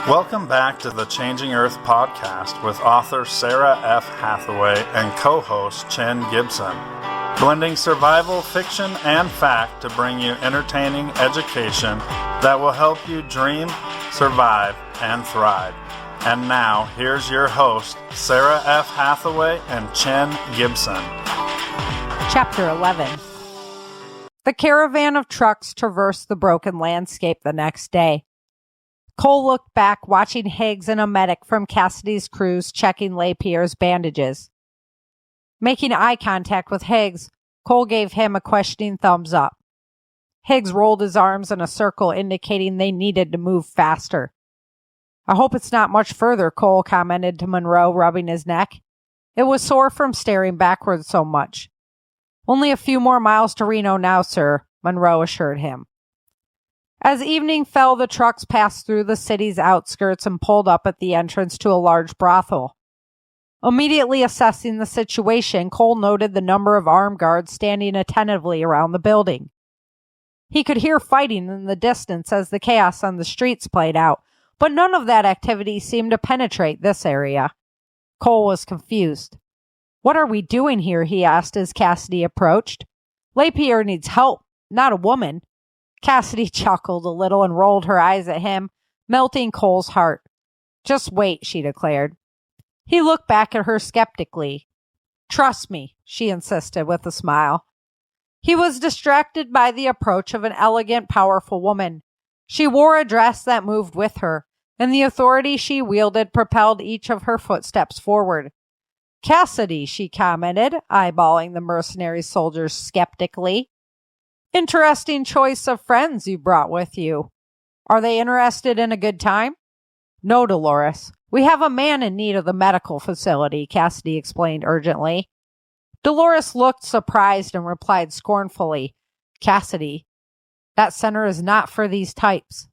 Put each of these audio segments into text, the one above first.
Welcome back to the Changing Earth podcast with author Sarah F. Hathaway and co-host Chen Gibson, blending survival, fiction, and fact to bring you entertaining education that will help you dream, survive, and thrive. And now, here's your host, Sarah F. Hathaway and Chen Gibson. Chapter 11. The caravan of trucks traversed the broken landscape the next day. Cole looked back, watching Higgs and a medic from Cassidy's crews checking Lapierre's bandages. Making eye contact with Higgs, Cole gave him a questioning thumbs up. Higgs rolled his arms in a circle, indicating they needed to move faster. "I hope it's not much further," Cole commented to Monroe, rubbing his neck. It was sore from staring backwards so much. "Only a few more miles to Reno now, sir," Monroe assured him. As evening fell, the trucks passed through the city's outskirts and pulled up at the entrance to a large brothel. Immediately assessing the situation, Cole noted the number of armed guards standing attentively around the building. He could hear fighting in the distance as the chaos on the streets played out, but none of that activity seemed to penetrate this area. Cole was confused. "What are we doing here?" he asked as Cassidy approached. "Lapierre needs help, not a woman." Cassidy chuckled a little and rolled her eyes at him, melting Cole's heart. "Just wait," she declared. He looked back at her skeptically. "Trust me," she insisted with a smile. He was distracted by the approach of an elegant, powerful woman. She wore a dress that moved with her, and the authority she wielded propelled each of her footsteps forward. "Cassidy," she commented, eyeballing the mercenary soldiers skeptically. "Interesting choice of friends you brought with you. Are they interested in a good time?" "No, Dolores. We have a man in need of the medical facility," Cassidy explained urgently. Dolores looked surprised and replied scornfully, "Cassidy, that center is not for these types."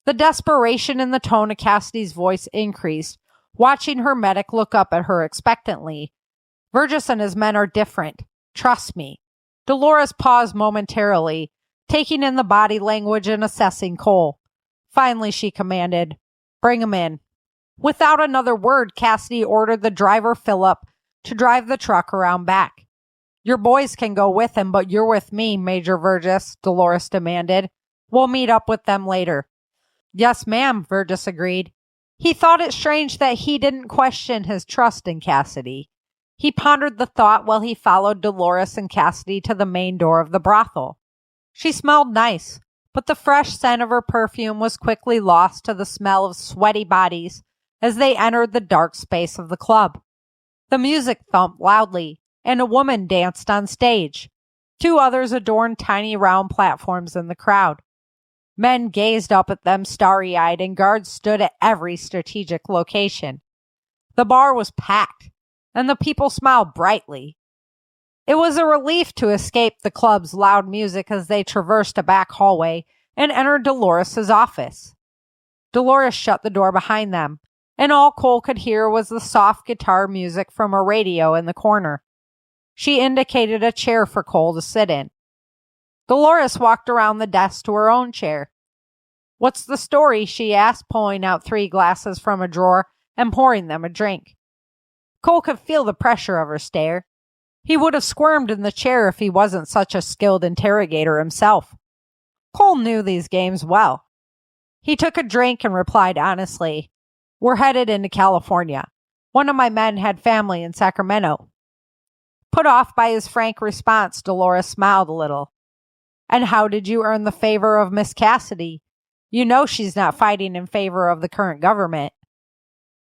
The desperation in the tone of Cassidy's voice increased, watching her medic look up at her expectantly. "Virgis and his men are different. Trust me." Dolores paused momentarily, taking in the body language and assessing Cole. Finally, she commanded, "Bring him in." Without another word, Cassidy ordered the driver, Philip, to drive the truck around back. "Your boys can go with him, but you're with me, Major Virgis," Dolores demanded. "We'll meet up with them later." "Yes, ma'am," Virgis agreed. He thought it strange that he didn't question his trust in Cassidy. He pondered the thought while he followed Dolores and Cassidy to the main door of the brothel. She smelled nice, but the fresh scent of her perfume was quickly lost to the smell of sweaty bodies as they entered the dark space of the club. The music thumped loudly, and a woman danced on stage. Two others adorned tiny round platforms in the crowd. Men gazed up at them starry-eyed, and guards stood at every strategic location. The bar was packed, and the people smiled brightly. It was a relief to escape the club's loud music as they traversed a back hallway and entered Dolores's office. Dolores shut the door behind them, and all Cole could hear was the soft guitar music from a radio in the corner. She indicated a chair for Cole to sit in. Dolores walked around the desk to her own chair. "What's the story?" she asked, pulling out 3 glasses from a drawer and pouring them a drink. Cole could feel the pressure of her stare. He would have squirmed in the chair if he wasn't such a skilled interrogator himself. Cole knew these games well. He took a drink and replied honestly, "We're headed into California. One of my men had family in Sacramento." Put off by his frank response, Dolores smiled a little. "And how did you earn the favor of Miss Cassidy? You know she's not fighting in favor of the current government."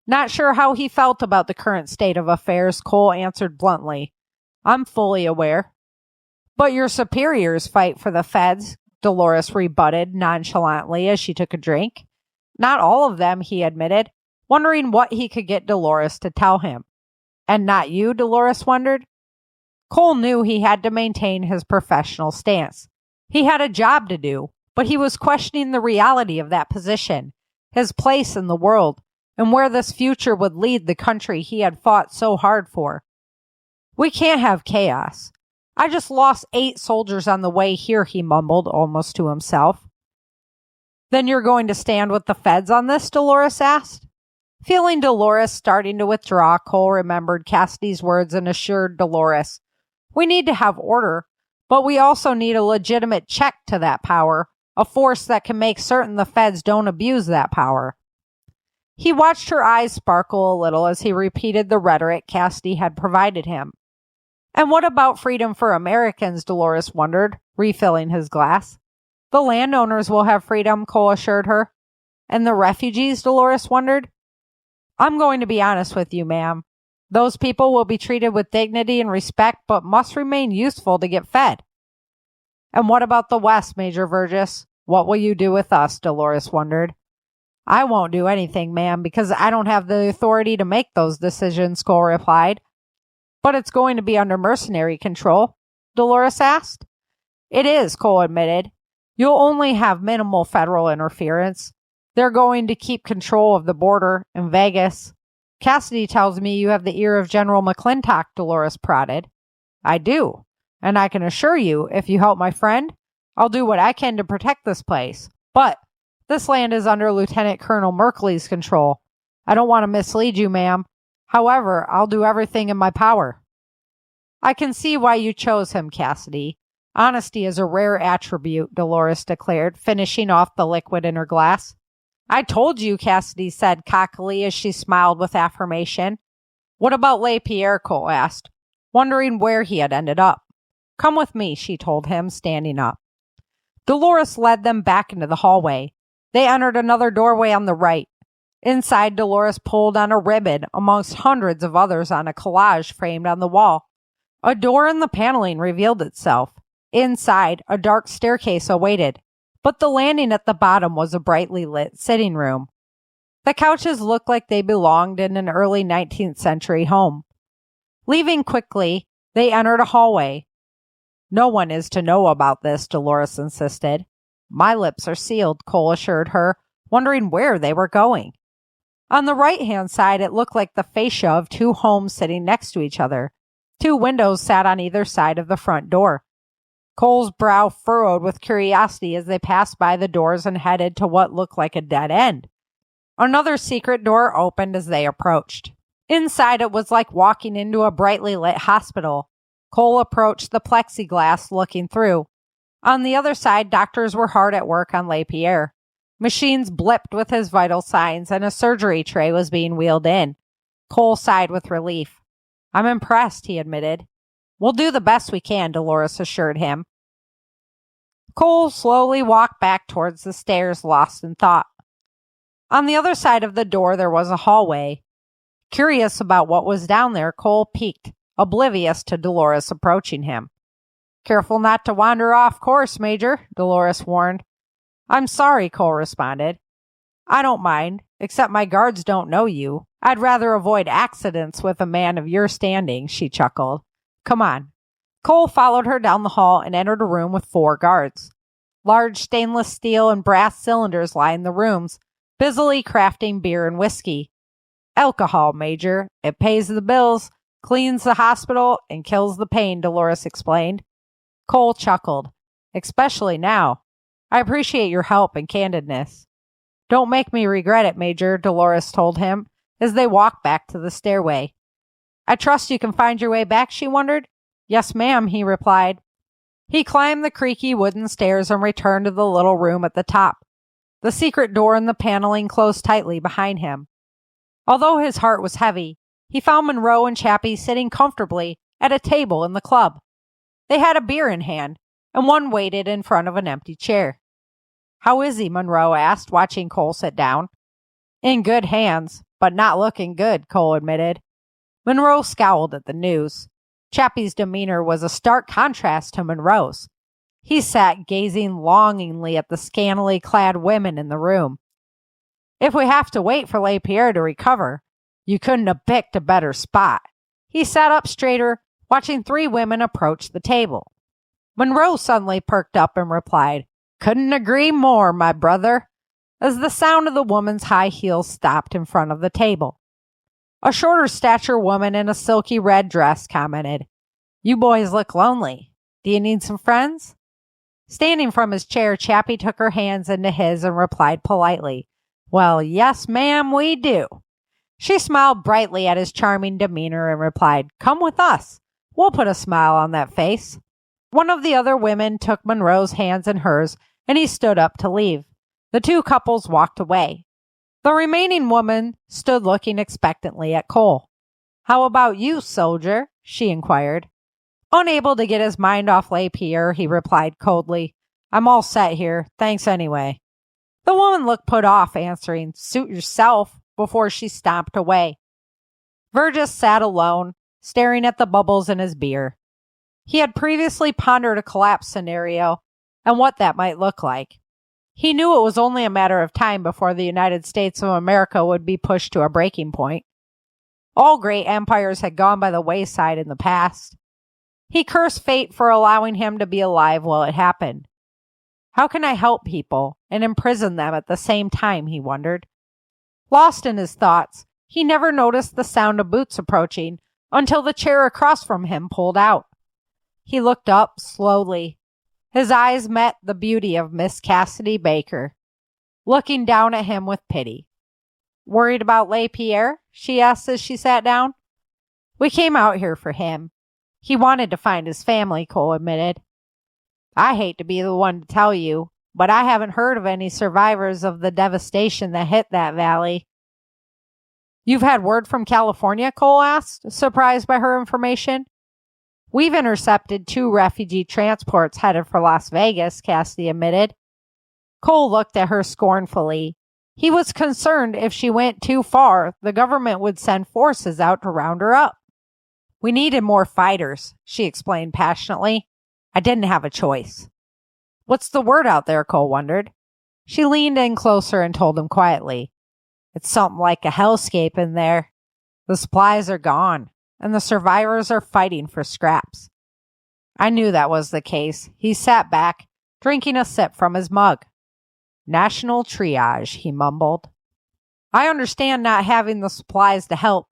Not sure how he felt about the current state of affairs, Cole answered bluntly. "I'm fully aware." "But your superiors fight for the feds," Dolores rebutted nonchalantly as she took a drink. "Not all of them," he admitted, wondering what he could get Dolores to tell him. "And not you?" Dolores wondered. Cole knew he had to maintain his professional stance. He had a job to do, but he was questioning the reality of that position, his place in the world, and where this future would lead the country he had fought so hard for. "We can't have chaos. I just lost 8 soldiers on the way here," he mumbled almost to himself. Then you're going to stand with the feds on this? Dolores asked. Feeling Dolores starting to withdraw, Cole remembered Cassidy's words and assured Dolores, we need to have order, but we also need a legitimate check to that power, a force that can make certain the feds don't abuse that power. He watched her eyes sparkle a little as he repeated the rhetoric Cassidy had provided him. And what about freedom for Americans, Dolores wondered, refilling his glass. The landowners will have freedom, Cole assured her. And the refugees, Dolores wondered. I'm going to be honest with you, ma'am. Those people will be treated with dignity and respect, but must remain useful to get fed. And what about the West, Major Virgis? What will you do with us, Dolores wondered. I won't do anything, ma'am, because I don't have the authority to make those decisions, Cole replied. But it's going to be under mercenary control, Dolores asked. It is, Cole admitted. You'll only have minimal federal interference. They're going to keep control of the border in Virgis. Cassidy tells me you have the ear of General McClintock, Dolores prodded. I do, and I can assure you, if you help my friend, I'll do what I can to protect this place. But this land is under Lieutenant Colonel Merkley's control. I don't want to mislead you, ma'am. However, I'll do everything in my power. I can see why you chose him, Cassidy. Honesty is a rare attribute, Dolores declared, finishing off the liquid in her glass. I told you, Cassidy said cockily as she smiled with affirmation. What about LePierre? Cole asked, wondering where he had ended up. Come with me, she told him, standing up. Dolores led them back into the hallway. They entered another doorway on the right. Inside, Dolores pulled on a ribbon amongst hundreds of others on a collage framed on the wall. A door in the paneling revealed itself. Inside, a dark staircase awaited, but the landing at the bottom was a brightly lit sitting room. The couches looked like they belonged in an early 19th century home. Leaving quickly, they entered a hallway. No one is to know about this, Dolores insisted. My lips are sealed, Cole assured her, wondering where they were going. On the right-hand side, it looked like the fascia of two homes sitting next to each other. Two windows sat on either side of the front door. Cole's brow furrowed with curiosity as they passed by the doors and headed to what looked like a dead end. Another secret door opened as they approached. Inside, it was like walking into a brightly lit hospital. Cole approached the plexiglass, looking through. On the other side, doctors were hard at work on LePierre. Machines blipped with his vital signs, and a surgery tray was being wheeled in. Cole sighed with relief. I'm impressed, he admitted. We'll do the best we can, Dolores assured him. Cole slowly walked back towards the stairs, lost in thought. On the other side of the door, there was a hallway. Curious about what was down there, Cole peeked, oblivious to Dolores approaching him. Careful not to wander off course, Major, Dolores warned. I'm sorry, Cole responded. I don't mind, except my guards don't know you. I'd rather avoid accidents with a man of your standing, she chuckled. Come on. Cole followed her down the hall and entered a room with 4 guards. Large stainless steel and brass cylinders lined the rooms, busily crafting beer and whiskey. Alcohol, Major. It pays the bills, cleans the hospital, and kills the pain, Dolores explained. Cole chuckled. Especially now. I appreciate your help and candidness. Don't make me regret it, Major, Dolores told him as they walked back to the stairway. I trust you can find your way back, she wondered. Yes, ma'am, he replied. He climbed the creaky wooden stairs and returned to the little room at the top. The secret door in the paneling closed tightly behind him. Although his heart was heavy, he found Monroe and Chappie sitting comfortably at a table in the club. They had a beer in hand, and one waited in front of an empty chair. How is he? Monroe asked, watching Cole sit down. In good hands, but not looking good, Cole admitted. Monroe scowled at the news. Chappie's demeanor was a stark contrast to Monroe's. He sat gazing longingly at the scantily clad women in the room. If we have to wait for LePierre to recover, you couldn't have picked a better spot. He sat up straighter, watching 3 women approach the table. Monroe suddenly perked up and replied, Couldn't agree more, my brother, as the sound of the woman's high heels stopped in front of the table. A shorter stature woman in a silky red dress commented, You boys look lonely. Do you need some friends? Standing from his chair, Chappie took her hands into his and replied politely, "Well, yes, ma'am, we do." She smiled brightly at his charming demeanor and replied, "Come with us. We'll put a smile on that face." One of the other women took Monroe's hands in hers, and he stood up to leave. The two couples walked away. The remaining woman stood looking expectantly at Cole. "How about you, soldier?" she inquired. Unable to get his mind off LePierre, he replied coldly, "I'm all set here. Thanks anyway." The woman looked put off, answering, "Suit yourself," before she stomped away. Virgis sat alone, staring at the bubbles in his beer. He had previously pondered a collapse scenario and what that might look like. He knew it was only a matter of time before the United States of America would be pushed to a breaking point. All great empires had gone by the wayside in the past. He cursed fate for allowing him to be alive while it happened. How can I help people and imprison them at the same time, he wondered. Lost in his thoughts, he never noticed the sound of boots approaching until the chair across from him pulled out. He looked up slowly. His eyes met the beauty of Miss Cassidy Baker, looking down at him with pity. "Worried about LePierre?" she asked as she sat down. "We came out here for him. He wanted to find his family," Cole admitted. "I hate to be the one to tell you, but I haven't heard of any survivors of the devastation that hit that valley." "You've had word from California?" Cole asked, surprised by her information. "We've intercepted 2 refugee transports headed for Las Vegas," Cassidy admitted. Cole looked at her scornfully. He was concerned if she went too far, the government would send forces out to round her up. "We needed more fighters," she explained passionately. "I didn't have a choice." "What's the word out there?" Cole wondered. She leaned in closer and told him quietly, "It's something like a hellscape in there. The supplies are gone, and the survivors are fighting for scraps." I knew that was the case. He sat back, drinking a sip from his mug. "National triage," he mumbled. "I understand not having the supplies to help,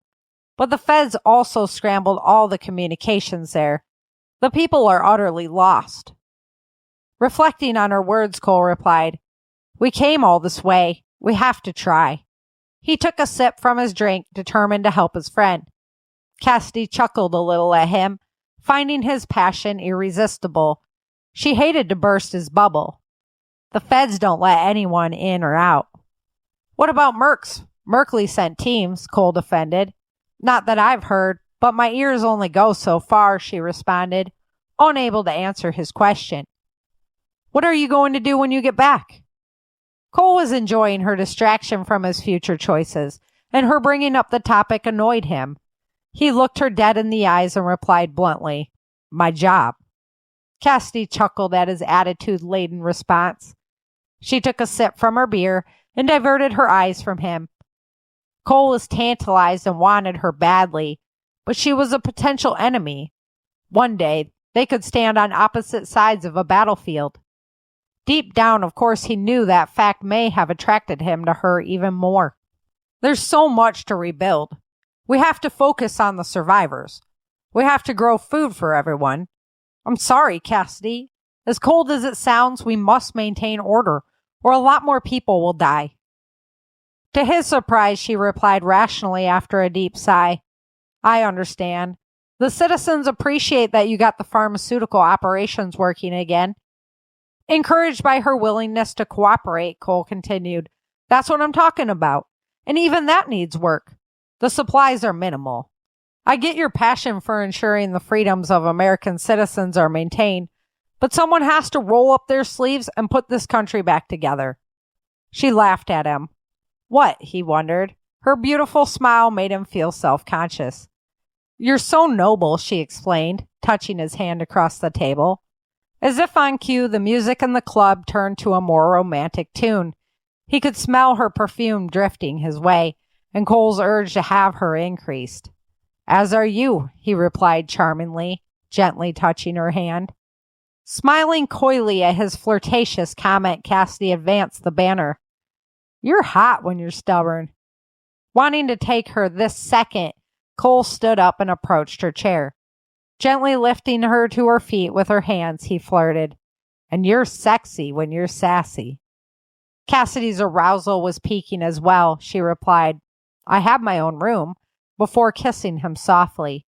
but the feds also scrambled all the communications there. The people are utterly lost." Reflecting on her words, Cole replied, "We came all this way. We have to try." He took a sip from his drink, determined to help his friend. Cassidy chuckled a little at him, finding his passion irresistible. She hated to burst his bubble. The feds don't let anyone in or out. "What about Mercs? Merkley sent teams," Cole defended. "Not that I've heard, but my ears only go so far," she responded, unable to answer his question. "What are you going to do when you get back?" Cole was enjoying her distraction from his future choices, and her bringing up the topic annoyed him. He looked her dead in the eyes and replied bluntly, "My job." Cassidy chuckled at his attitude-laden response. She took a sip from her beer and diverted her eyes from him. Cole was tantalized and wanted her badly, but she was a potential enemy. One day, they could stand on opposite sides of a battlefield. Deep down, of course, he knew that fact may have attracted him to her even more. There's so much to rebuild. We have to focus on the survivors. We have to grow food for everyone. I'm sorry, Cassidy. As cold as it sounds, we must maintain order, or a lot more people will die. To his surprise, she replied rationally after a deep sigh, "I understand. The citizens appreciate that you got the pharmaceutical operations working again." Encouraged by her willingness to cooperate, Cole continued, "That's what I'm talking about. And even that needs work. The supplies are minimal. I get your passion for ensuring the freedoms of American citizens are maintained, but someone has to roll up their sleeves and put this country back together." She laughed at him. What, he wondered. Her beautiful smile made him feel self-conscious. "You're so noble," she explained, touching his hand across the table. As if on cue, the music in the club turned to a more romantic tune. He could smell her perfume drifting his way, and Cole's urge to have her increased. "As are you," he replied charmingly, gently touching her hand. Smiling coyly at his flirtatious comment, Cassidy advanced the banner. "You're hot when you're stubborn." Wanting to take her this second, Cole stood up and approached her chair. Gently lifting her to her feet with her hands, he flirted, And you're sexy when you're sassy. Cassidy's arousal was peaking as well. She replied, I have my own room, before kissing him softly.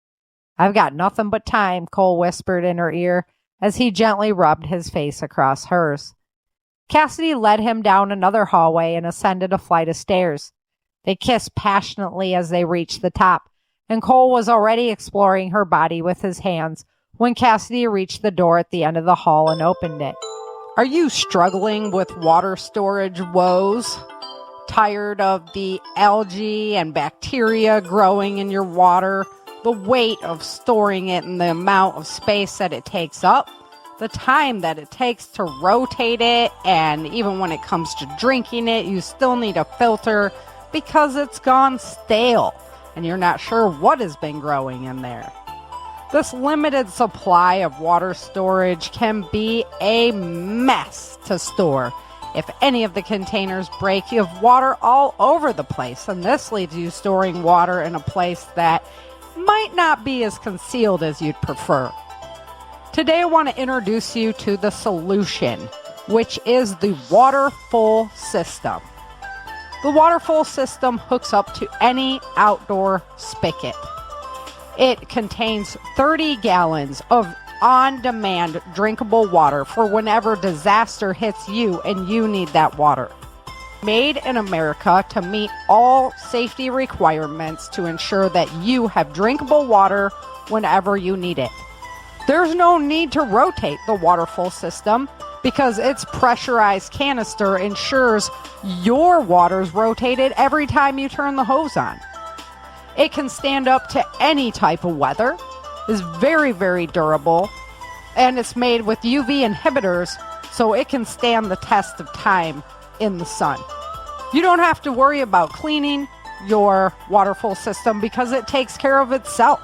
I've got nothing but time, Cole whispered in her ear as he gently rubbed his face across hers. Cassidy led him down another hallway and ascended a flight of stairs. They kissed passionately as they reached the top, and Cole was already exploring her body with his hands when Cassidy reached the door at the end of the hall and opened it. Are you struggling with water storage woes? Tired of the algae and bacteria growing in your water, the weight of storing it and the amount of space that it takes up, the time that it takes to rotate it, and even when it comes to drinking it, you still need a filter because it's gone stale and you're not sure what has been growing in there. This limited supply of water storage can be a mess to store. If any of the containers break, you have water all over the place, and this leaves you storing water in a place that might not be as concealed as you'd prefer. Today I want to introduce you to the solution, which is the waterful system. The waterful system hooks up to any outdoor spigot. It contains 30 gallons of on-demand drinkable water for whenever disaster hits you and you need that water. Made in America to meet all safety requirements to ensure that you have drinkable water whenever you need it. There's no need to rotate the waterful system because its pressurized canister ensures your water's rotated every time you turn the hose on. It can stand up to any type of weather, is very, very durable, and it's made with UV inhibitors so it can stand the test of time in the sun. You don't have to worry about cleaning your waterful system because it takes care of itself.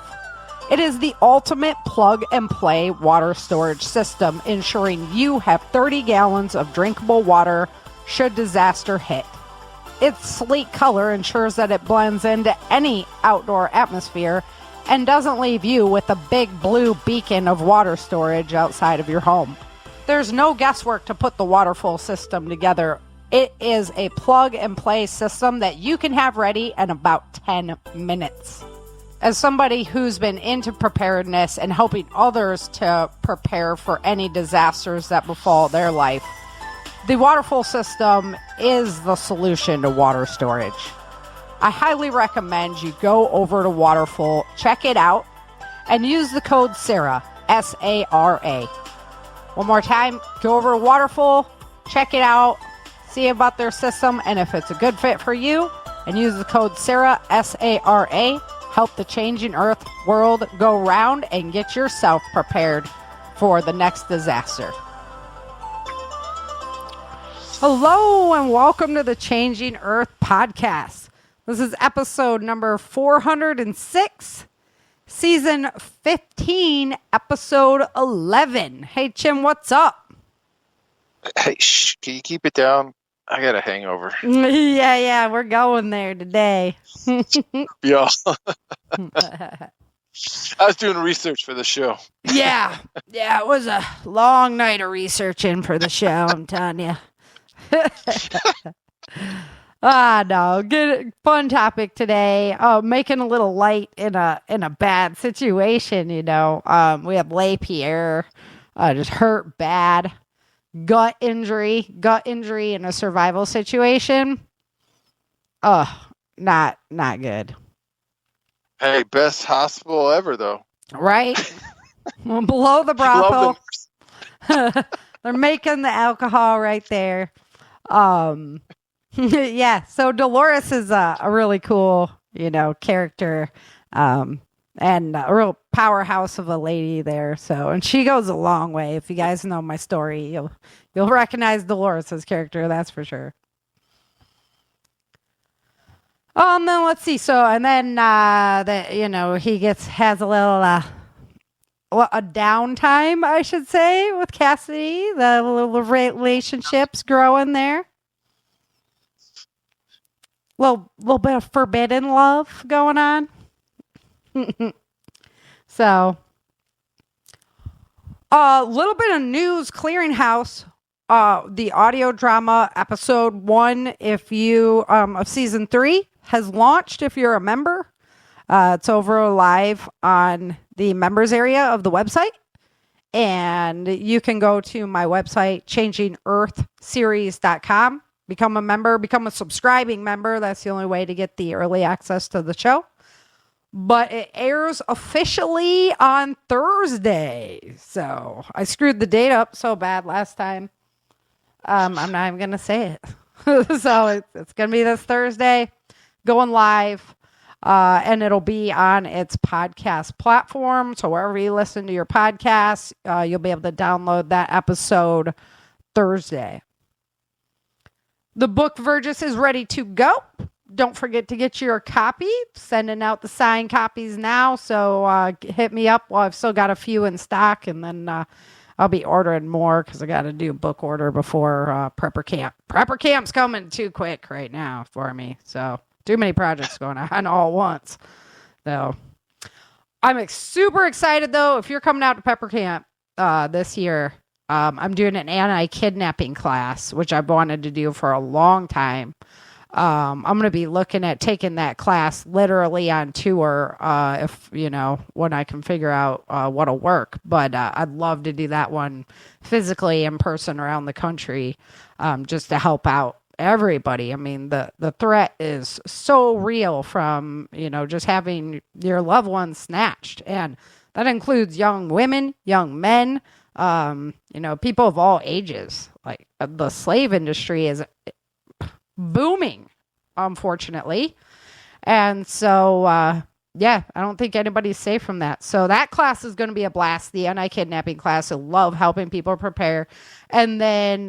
It is the ultimate plug-and-play water storage system, ensuring you have 30 gallons of drinkable water should disaster hit. Its sleek color ensures that it blends into any outdoor atmosphere and doesn't leave you with a big blue beacon of water storage outside of your home. There's no guesswork to put the waterful system together. It is a plug-and-play system that you can have ready in about 10 minutes. As somebody who's been into preparedness and helping others to prepare for any disasters that befall their life, the waterful system is the solution to water storage. I highly recommend you go over to Waterful, check it out, and use the code SARA, S-A-R-A. One more time, go over to Waterful, check it out, see about their system, and if it's a good fit for you, and use the code SARA, S-A-R-A, help the changing earth world go round and get yourself prepared for the next disaster. Hello and welcome to the Changing Earth podcast. This is episode number 406, season 15, episode 11. Hey, Chim, what's up? Hey, can you keep it down? I got a hangover. Yeah, we're going there today. Yeah. I was doing research for the show. Yeah, it was a long night of researching for the show, I'm telling you. No, good fun topic today. Making a little light in a bad situation, you know. We have LaPierre just hurt bad. Gut injury in a survival situation. Not good. Hey, best hospital ever though. Right? Below the brothel. They're making the alcohol right there. Yeah, so Dolores is a really cool, character, and a real powerhouse of a lady there. So, and she goes a long way. If you guys know my story, you'll recognize Dolores' character, that's for sure. Then let's see. So, and then he has a little a downtime, I should say, with Cassidy. The little relationship's growing there. Little bit of forbidden love going on. So, A little bit of news. Clearinghouse, the audio drama episode 1, if you of season 3 has launched. If you're a member, it's over live on the members area of the website, and you can go to my website, changingearthseries.com. Become a member, become a subscribing member. That's the only way to get the early access to the show. But it airs officially on Thursday. So I screwed the date up so bad last time. I'm not even going to say it. So it's going to be this Thursday, going live. And it'll be on its podcast platform. So wherever you listen to your podcasts, you'll be able to download that episode Thursday. The book Virgis is ready to go. Don't forget to get your copy. Sending out the signed copies now. So hit me up while I've still got a few in stock. And then I'll be ordering more because I got to do a book order before Prepper Camp. Prepper Camp's coming too quick right now for me. So too many projects going on all at once. So I'm super excited, though. If you're coming out to Prepper Camp this year, I'm doing an anti-kidnapping class, which I've wanted to do for a long time. I'm going to be looking at taking that class literally on tour, when I can figure out what'll work. But I'd love to do that one physically in person around the country, just to help out everybody. I mean, the threat is so real from, just having your loved ones snatched. And that includes young women, young men, people of all ages. Like the slave industry is booming, unfortunately. And so, I don't think anybody's safe from that. So that class is going to be a blast. The anti-kidnapping class. I love helping people prepare. And then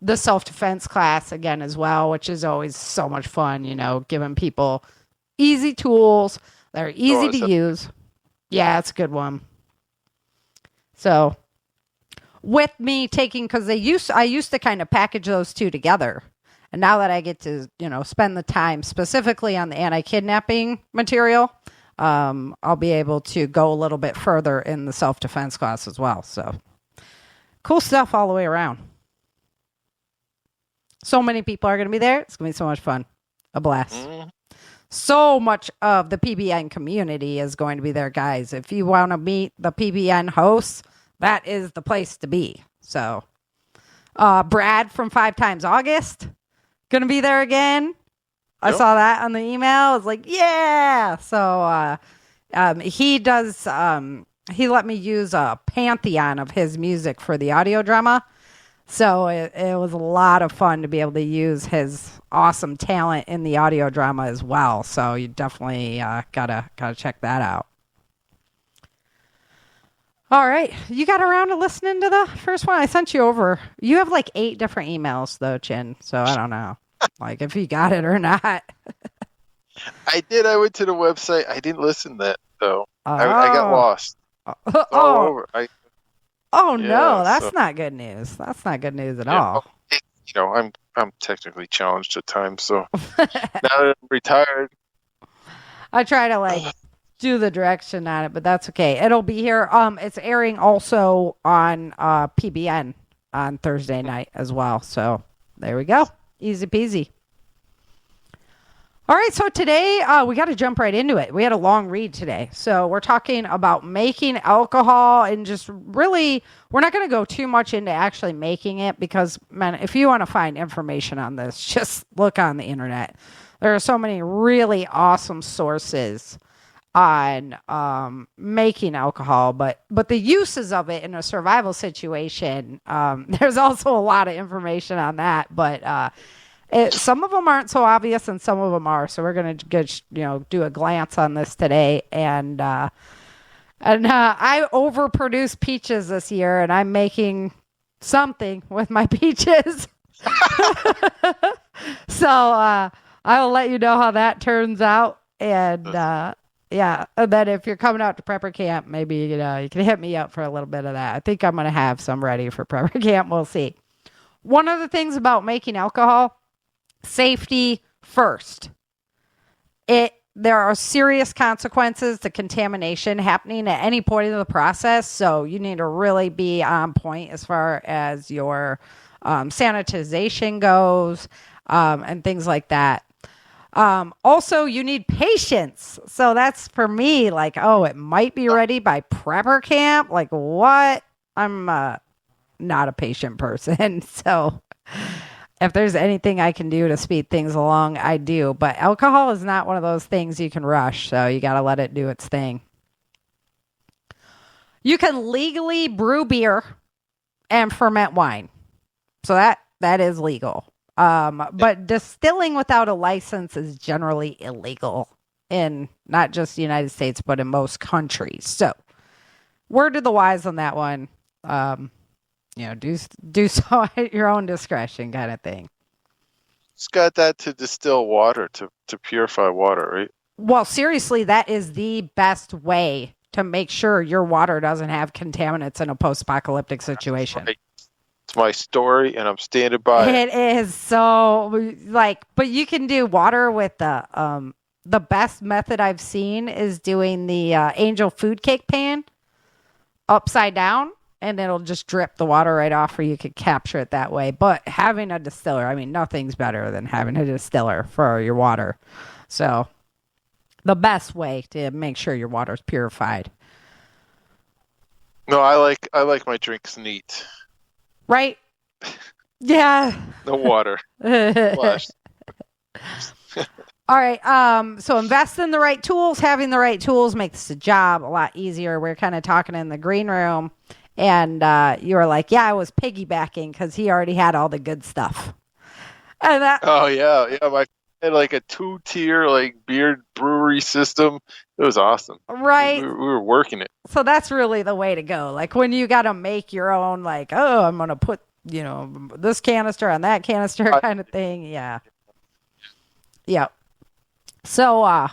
the self-defense class again as well, which is always so much fun, giving people easy tools that are easy to use. Yeah, it's a good one. So with me taking, because I used to kind of package those two together. And now that I get to, spend the time specifically on the anti-kidnapping material, I'll be able to go a little bit further in the self-defense class as well. So cool stuff all the way around. So many people are going to be there. It's going to be so much fun. A blast. So much of the PBN community is going to be there, guys. If you want to meet the PBN hosts, that is the place to be. So Brad from 5 Times August. Gonna be there again. I saw that on the email. I was like, yeah. So he does he let me use a pantheon of his music for the audio drama. So it was a lot of fun to be able to use his awesome talent in the audio drama as well. So you definitely gotta check that out. All right. You got around to listening to the first one? I sent you over. You have like 8 different emails, though, Chin. So I don't know like if you got it or not. I did. I went to the website. I didn't listen to that, though. I got lost. No. That's not good news. That's not good news at all. I'm technically challenged at times. So now that I'm retired. I try to do the direction on it, but that's okay. It'll be here. It's airing also on PBN on Thursday night as well. So there we go. Easy peasy. All right, so today we got to jump right into it. We had a long read today. So we're talking about making alcohol and just really, we're not going to go too much into actually making it because, man, if you want to find information on this, just look on the internet. There are so many really awesome sources on making alcohol, but the uses of it in a survival situation, there's also a lot of information on that, but some of them aren't so obvious and some of them are, so we're going to do a glance on this today. And I overproduced peaches this year, and I'm making something with my peaches. So I will let you know how that turns out. And and then if you're coming out to Prepper Camp, maybe you can hit me up for a little bit of that. I think I'm going to have some ready for Prepper Camp. We'll see. One of the things about making alcohol, safety first. It there are serious consequences to contamination happening at any point in the process. So you need to really be on point as far as your sanitization goes and things like that. Also, you need patience. So that's for me, like, oh, it might be ready by prepper camp. Like, what? I'm not a patient person. So if there's anything I can do to speed things along, I do. But alcohol is not one of those things you can rush. So you got to let it do its thing. You can legally brew beer and ferment wine. So that is legal. But distilling without a license is generally illegal in not just the United States, but in most countries. So word to the wise on that one. Do so at your own discretion kind of thing. It's got that to distill water, to purify water, right? Well, seriously, that is the best way to make sure your water doesn't have contaminants in a post-apocalyptic situation. Right. It's my story, and I'm standing by it. It is so, but you can do water with the best method I've seen is doing the angel food cake pan upside down. And it'll just drip the water right off, or you could capture it that way. But having a distiller, I mean, nothing's better than having a distiller for your water. So the best way to make sure your water's purified. No, I like my drinks neat. Right? Yeah. No water. Flush. All right. So invest in the right tools. Having the right tools makes the job a lot easier. We're kind of talking in the green room. And you were like, yeah, I was piggybacking because he already had all the good stuff. And oh, yeah. I had like a 2-tier like beer brewery system. It was awesome. Right. We were working it. So that's really the way to go. Like when you got to make your own, like, oh, I'm going to put, this canister on that canister kind of thing. Yeah. Yeah. So,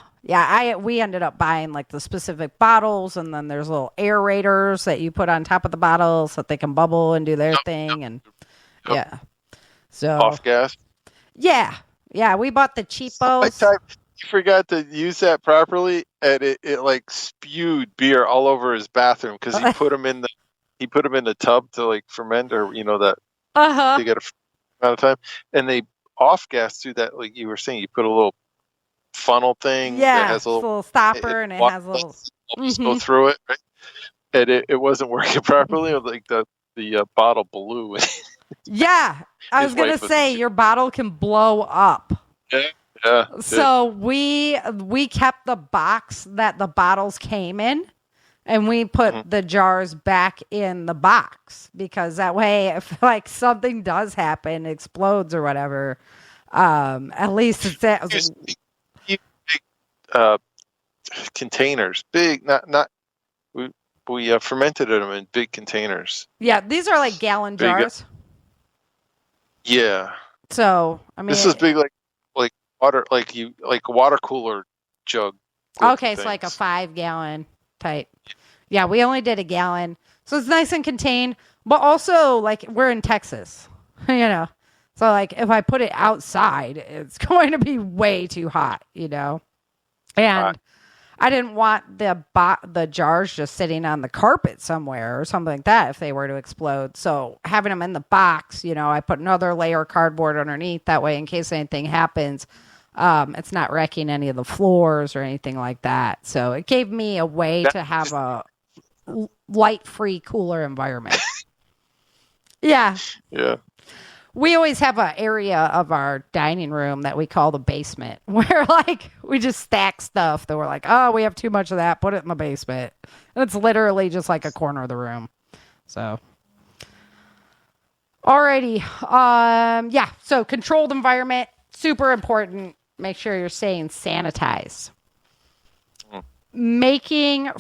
we ended up buying like the specific bottles, and then there's little aerators that you put on top of the bottles so that they can bubble and do their thing. And yeah. So off gas. Yeah. Yeah. We bought the cheapos. You forgot to use that properly, and it like spewed beer all over his bathroom because he put them in the tub to like ferment, or that they get a amount of time, and they off gas through that, like you were saying, you put a little funnel thing that has a little stopper, and it has a little go through it, right? And it wasn't working properly. Like the bottle blew. Yeah, I was gonna say your bottle can blow up. Yeah. So we kept the box that the bottles came in, and we put the jars back in the box, because that way, if like something does happen, explodes or whatever, at least it's containers, big, not. We fermented them in big containers. Yeah, these are like gallon jars. Yeah. So I mean, this is big, like water, like water cooler jug. Okay, so like a 5-gallon type. Yeah, we only did a gallon, so it's nice and contained. But also, like, we're in Texas, so like if I put it outside, it's going to be way too hot, And I didn't want the jars just sitting on the carpet somewhere or something like that if they were to explode. So having them in the box, I put another layer of cardboard underneath. That way, in case anything happens, it's not wrecking any of the floors or anything like that. So it gave me a way to have a light-free, cooler environment. Yeah. Yeah. We always have an area of our dining room that we call the basement, where like we just stack stuff that we're like, oh, we have too much of that, put it in the basement. And it's literally just like a corner of the room. So, alrighty. So controlled environment, super important. Make sure you're staying sanitized. Making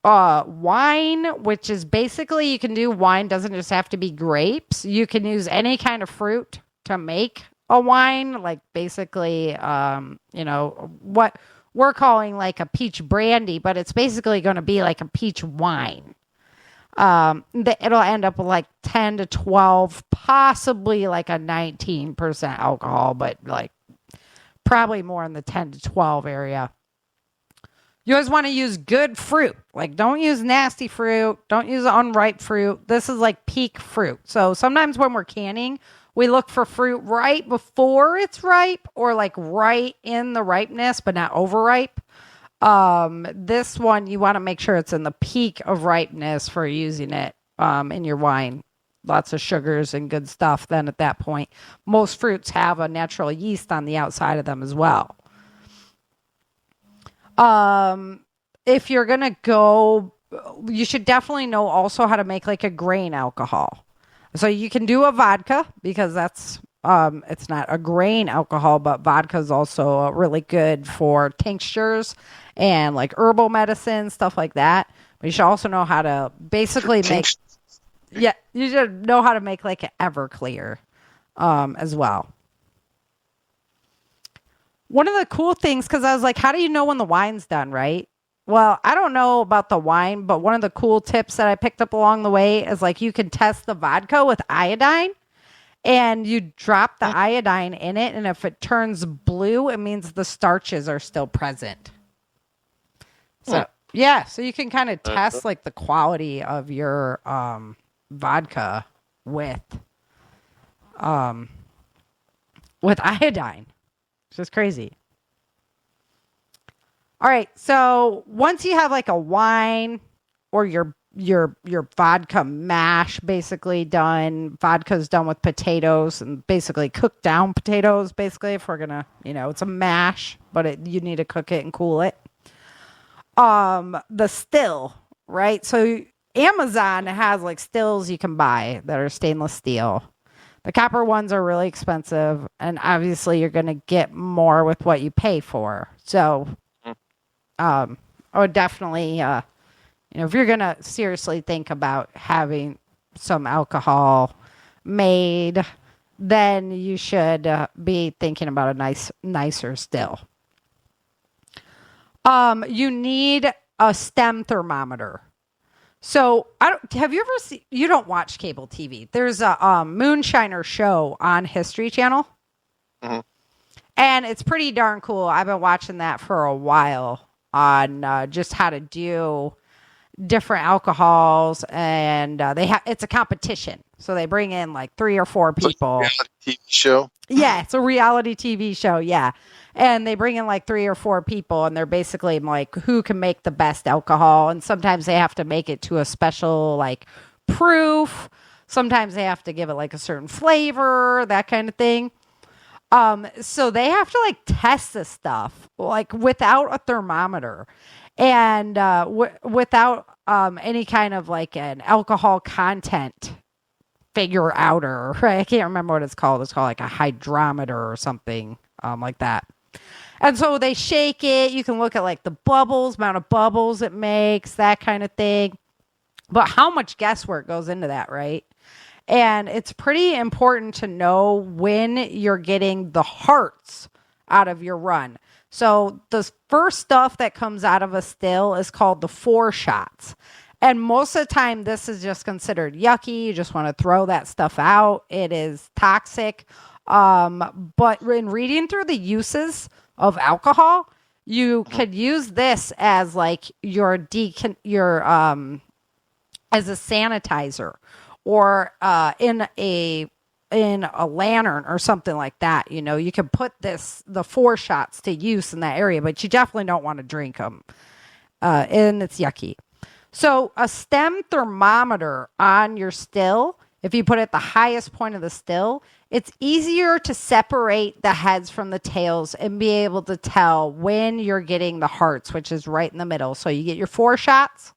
wine, which is basically, you can do wine, doesn't just have to be grapes. You can use any kind of fruit to make a wine, like basically, what we're calling like a peach brandy, but it's basically going to be like a peach wine. It'll end up with like 10 to 12, possibly like a 19% alcohol, but like probably more in the 10 to 12 area. You always want to use good fruit. Like, don't use nasty fruit. Don't use unripe fruit. This is like peak fruit. So sometimes when we're canning, we look for fruit right before it's ripe or like right in the ripeness, but not overripe. This one, you want to make sure it's in the peak of ripeness for using it in your wine. Lots of sugars and good stuff. Then at that point, most fruits have a natural yeast on the outside of them as well. If you're going to go, you should definitely know also how to make like a grain alcohol. So you can do a vodka because that's, it's not a grain alcohol, but vodka is also really good for tinctures and like herbal medicine, stuff like that. But you should also know how to basically make, yeah, you should know how to make like an Everclear, as well. One of the cool things, because I was like, how do you know when the wine's done, right? Well, I don't know about the wine, but one of the cool tips that I picked up along the way is like you can test the vodka with iodine and you drop the iodine in it. And if it turns blue, it means the starches are still present. So, yeah, so you can kind of test like the quality of your vodka with iodine. Which is crazy. All right, so once you have like a wine or your vodka mash basically done, vodka's done with potatoes and basically cooked down potatoes, basically, if we're gonna, it's a mash, but you need to cook it and cool it. The still, right? So Amazon has like stills you can buy that are stainless steel. The copper ones are really expensive, and obviously you're going to get more with what you pay for. So I would definitely, if you're going to seriously think about having some alcohol made, then you should be thinking about a nicer still. You need a stem thermometer. So have you ever seen, you don't watch cable TV. There's a Moonshiner show on History Channel. Mm-hmm. And it's pretty darn cool. I've been watching that for a while on just how to do different alcohols. And it's a competition. So they bring in like 3 or 4 people. It's a reality TV show? Yeah, it's a reality TV show. Yeah. And they bring in like 3 or 4 people, and they're basically like, who can make the best alcohol? And sometimes they have to make it to a special like proof. Sometimes they have to give it like a certain flavor, that kind of thing. So they have to like test this stuff like without a thermometer and without any kind of like an alcohol content figure outer. Right? I can't remember what it's called. It's called like a hydrometer or something like that. And so they shake it. You can look at like the bubbles, amount of bubbles it makes, that kind of thing. But how much guesswork goes into that, right? And it's pretty important to know when you're getting the hearts out of your run. So the first stuff that comes out of a still is called the foreshots. And most of the time, this is just considered yucky. You just want to throw that stuff out. It is toxic. But in reading through the uses of alcohol, you could use this as like your as a sanitizer or in a lantern or something like that. You can put the foreshots to use in that area, but you definitely don't want to drink them. And it's yucky. So a stem thermometer on your still, if you put it at the highest point of the still, it's easier to separate the heads from the tails and be able to tell when you're getting the hearts, which is right in the middle. So you get your foreshots,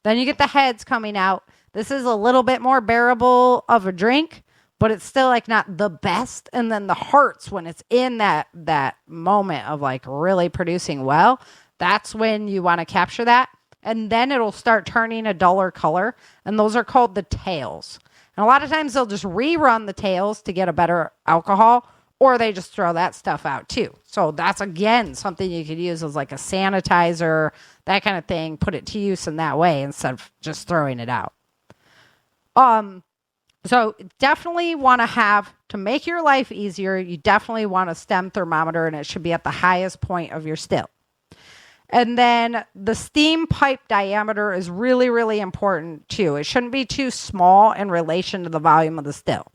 then you get the heads coming out. This is a little bit more bearable of a drink, but it's still like not the best. And then the hearts, when it's in that moment of like really producing well, that's when you want to capture that. And then it'll start turning a duller color. And those are called the tails. And a lot of times they'll just rerun the tails to get a better alcohol, or they just throw that stuff out too. So that's, again, something you could use as like a sanitizer, that kind of thing. Put it to use in that way instead of just throwing it out. So definitely want to make your life easier, you definitely want a stem thermometer, and it should be at the highest point of your still. And then the steam pipe diameter is really, really important too. It shouldn't be too small in relation to the volume of the still.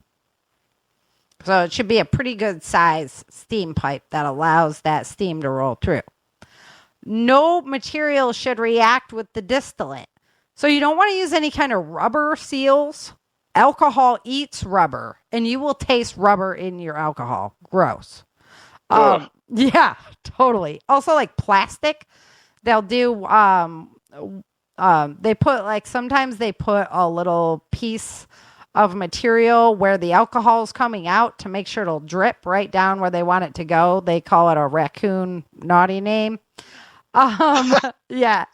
So it should be a pretty good size steam pipe that allows that steam to roll through. No material should react with the distillate. So you don't want to use any kind of rubber seals. Alcohol eats rubber, and you will taste rubber in your alcohol. Gross. Yeah, totally. Also, like plastic, they'll do. They put sometimes they put a little piece of material where the alcohol is coming out to make sure it'll drip right down where they want it to go. They call it a raccoon naughty name. Yeah.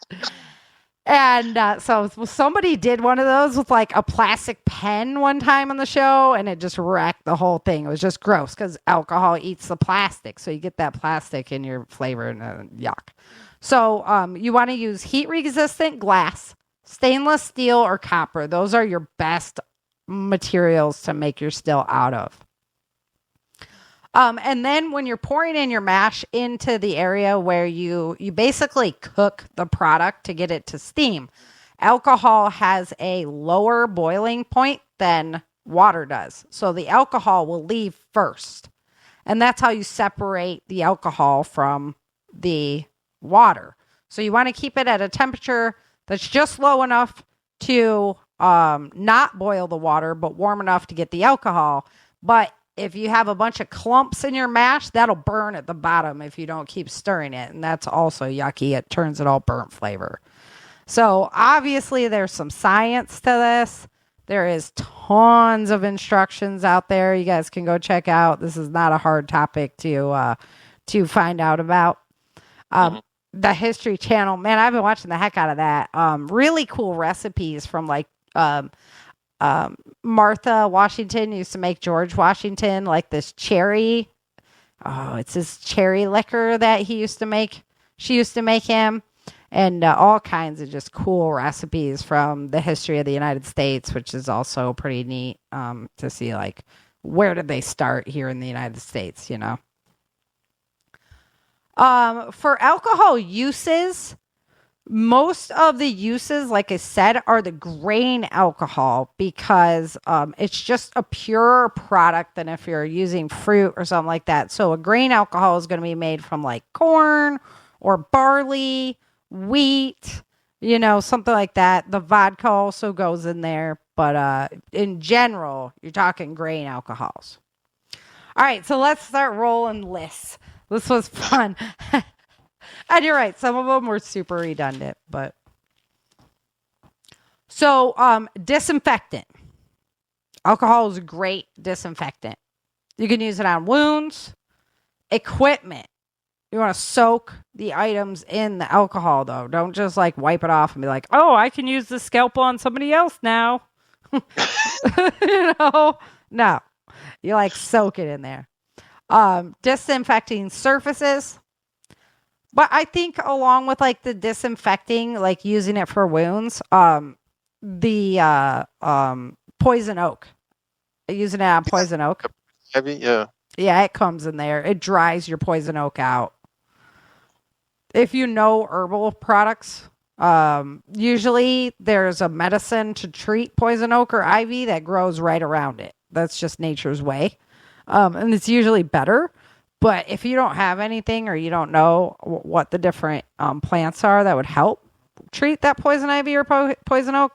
And so somebody did one of those with like a plastic pen one time on the show, and it just wrecked the whole thing. It was just gross because alcohol eats the plastic. So you get that plastic in your flavor, and yuck. So you want to use heat-resistant glass, stainless steel, or copper. Those are your best materials to make your still out of. And then when you're pouring in your mash into the area where you basically cook the product to get it to steam, alcohol has a lower boiling point than water does. So the alcohol will leave first. And that's how you separate the alcohol from the water. So you want to keep it at a temperature that's just low enough to not boil the water, but warm enough to get the alcohol. But if you have a bunch of clumps in your mash, that'll burn at the bottom if you don't keep stirring it. And that's also yucky. It turns it all burnt flavor. So obviously there's some science to this. There is tons of instructions out there. You guys can go check out. This is not a hard topic to find out about. The History Channel, man, I've been watching the heck out of that. Really cool recipes from like Martha Washington used to make George Washington like this cherry. Oh, it's this cherry liquor that he used to make. She used to make him, and all kinds of just cool recipes from the history of the United States, which is also pretty neat to see like where did they start here in the United States, you know. For alcohol uses, most of the uses, like I said, are the grain alcohol because it's just a purer product than if you're using fruit or something like that. So a grain alcohol is going to be made from like corn or barley, wheat, you know, something like that. The vodka also goes in there. But in general, you're talking grain alcohols. All right, so let's start rolling lists. This was fun. And you're right. Some of them were super redundant, but. So, disinfectant. Alcohol is a great disinfectant. You can use it on wounds, equipment. You want to soak the items in the alcohol, though. Don't just like wipe it off and be like, oh, I can use the scalpel on somebody else now. You know, no. You like soak it in there. Disinfecting surfaces. But I think along with like the disinfecting, like using it for wounds, the poison oak. Using it on poison oak. Heavy, yeah. Yeah, it comes in there. It dries your poison oak out. If you know herbal products, usually there's a medicine to treat poison oak or ivy that grows right around it. That's just nature's way. And it's usually better. But if you don't have anything or you don't know what the different plants are that would help treat that poison ivy or poison oak,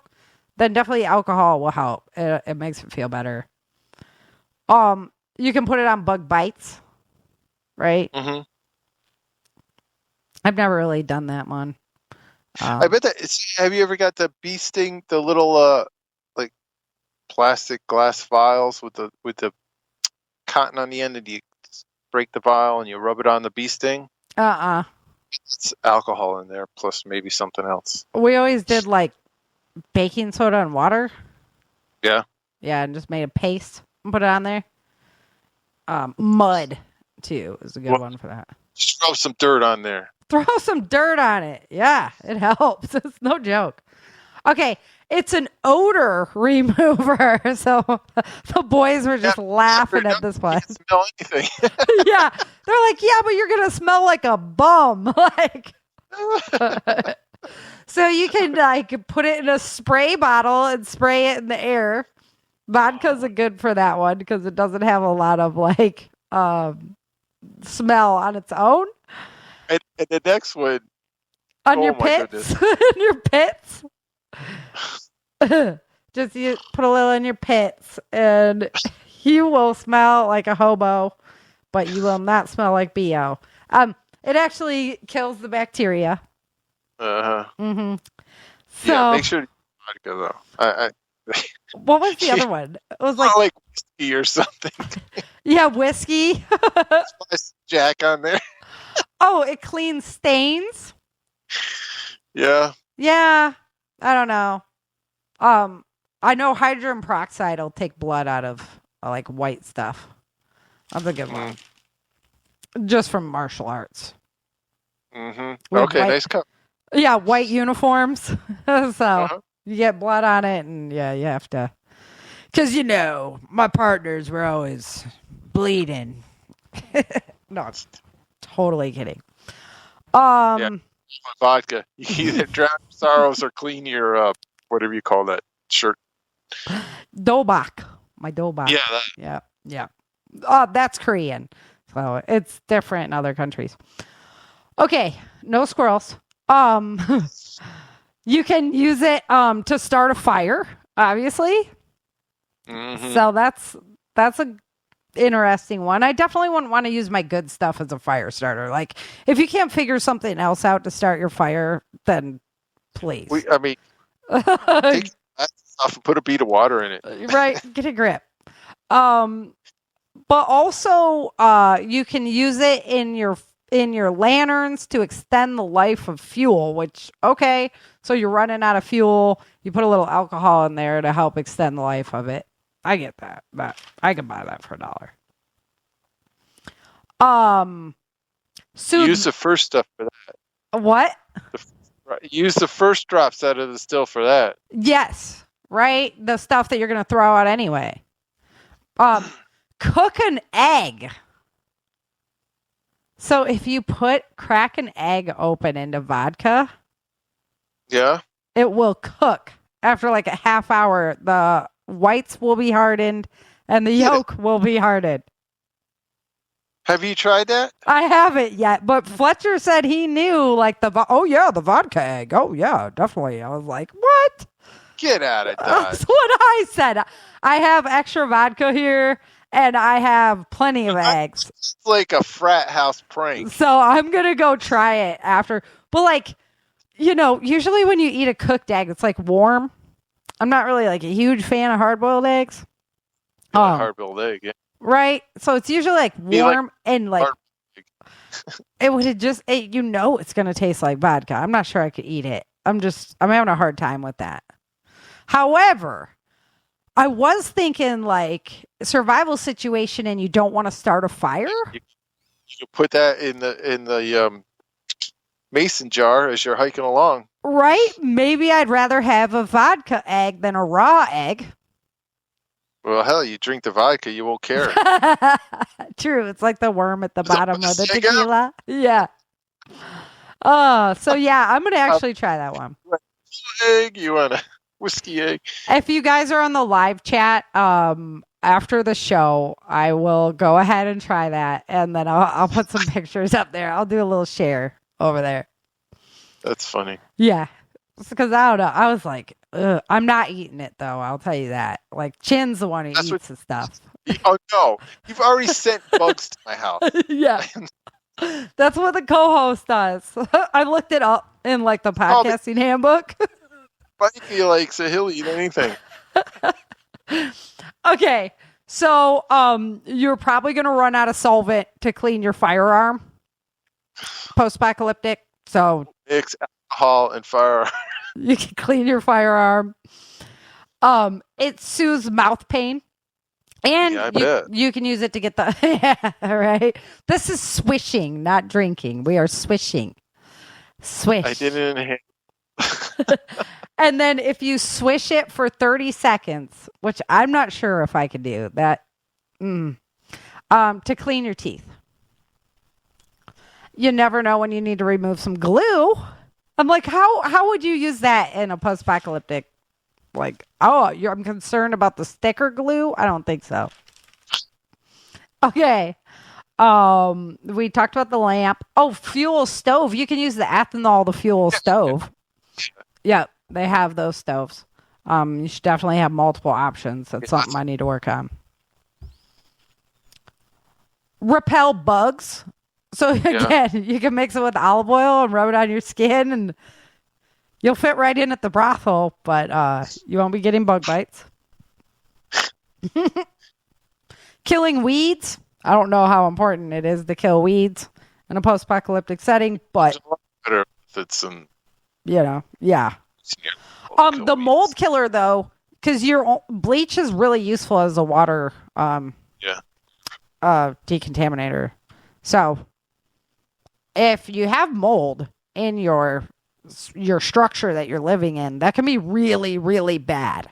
then definitely alcohol will help. It makes it feel better. You can put it on bug bites, right? Mm-hmm. I've never really done that one. I bet that. Have you ever got the bee sting? The little like plastic glass vials with the cotton on the end, and you break the vial and you rub it on the bee sting. It's alcohol in there plus maybe something else. We always did like baking soda and water. Yeah. Yeah, and just made a paste and put it on there. Mud too is a good one for that. Just throw some dirt on there. Throw some dirt on it. Yeah, it helps. It's no joke. Okay, it's an odor remover. So the boys were just laughing at this one. You smell anything. Yeah, they're like, yeah, but you're gonna smell like a bum. Like, So you can like put it in a spray bottle and spray it in the air. Vodka's good for that one because it doesn't have a lot of like smell on its own. And the next one, on your pits, in your pits. Just you put a little in your pits, and you will smell like a hobo, but you will not smell like BO. It actually kills the bacteria. Mm-hmm. So, yeah, make sure to vodka though. What was the other one? It was like whiskey or something. Yeah, whiskey. Jack on there. Oh, it cleans stains. Yeah. Yeah, I don't know. I know hydrogen peroxide will take blood out of like white stuff. That's a good one. Just from martial arts. Mm-hmm. Okay, nice cup. Yeah, white uniforms. So you get blood on it, and yeah, you have to. Because, my partners were always bleeding. No, it's totally kidding. Yeah, vodka. You either drown your sorrows or clean your, whatever you call that shirt. Dobak. My Dobak. Yeah. Yeah. Oh, that's Korean. So it's different in other countries. Okay, no squirrels. You can use it to start a fire, obviously. Mm-hmm. So that's a interesting one. I definitely wouldn't want to use my good stuff as a fire starter. Like, if you can't figure something else out to start your fire, then please. Take that stuff and put a bead of water in it. Right, get a grip. But also, you can use it in your lanterns to extend the life of fuel, which, okay, so you're running out of fuel, you put a little alcohol in there to help extend the life of it. I get that. I can buy that for $1. Use the first stuff for that. What? Use the first drops out of the still for that. Yes, right? The stuff that you're going to throw out anyway. Cook an egg. So if you crack an egg open into vodka, it will cook. After like a half hour, the whites will be hardened and the yolk will be hardened. Have you tried that? I haven't yet, but Fletcher said he knew like the vodka egg. Oh yeah, definitely. I was like, what? Get out of Dodge. That's what I said. I have extra vodka here. And I have plenty of eggs. It's like a frat house prank. So I'm going to go try it after. But usually when you eat a cooked egg, it's like warm. I'm not really like a huge fan of hard-boiled eggs. Hard-boiled egg, yeah. Right? So it's usually like warm and like it would have just, it's going to taste like vodka. I'm not sure I could eat it. I'm having a hard time with that. However, I was thinking like survival situation and you don't want to start a fire. You put that in the mason jar as you're hiking along. Right? Maybe I'd rather have a vodka egg than a raw egg. Well, hell, you drink the vodka, you won't care. True. It's like the worm at the bottom of the tequila. Yeah. So yeah, I'm going to actually try that one. Egg, you want a whiskey egg? If you guys are on the live chat, after the show, I will go ahead and try that, and then I'll put some pictures up there. I'll do a little share over there. That's funny. Yeah, because I don't know. I was like, ugh. I'm not eating it though. I'll tell you that. Like Chin's the one who eats the stuff. Oh no, you've already sent bugs to my house. Yeah, that's what the co-host does. I looked it up in like the podcasting handbook. Mikey likes a he'll eat anything. Okay, so you're probably going to run out of solvent to clean your firearm. Post-apocalyptic, so mix alcohol and firearm. You can clean your firearm. It soothes mouth pain, and you can use it to get the right. This is swishing, not drinking. We are swishing. Swish. I didn't inhale. And then if you swish it for 30 seconds, which I'm not sure if I could do that, to clean your teeth. You never know when you need to remove some glue. I'm like, how would you use that in a post-apocalyptic? Like, I'm concerned about the sticker glue? I don't think so. Okay. We talked about the lamp. Oh, fuel stove. You can use the ethanol, the fuel stove. Yeah, they have those stoves. You should definitely have multiple options. That's something I need to work on. Repel bugs. So again, you can mix it with olive oil and rub it on your skin, and you'll fit right in at the brothel, but you won't be getting bug bites. Killing weeds. I don't know how important it is to kill weeds in a post-apocalyptic setting, but better if it's in, yeah. The mold killer, though, because your bleach is really useful as a water decontaminator. So if you have mold in your structure that you're living in, that can be really, really bad.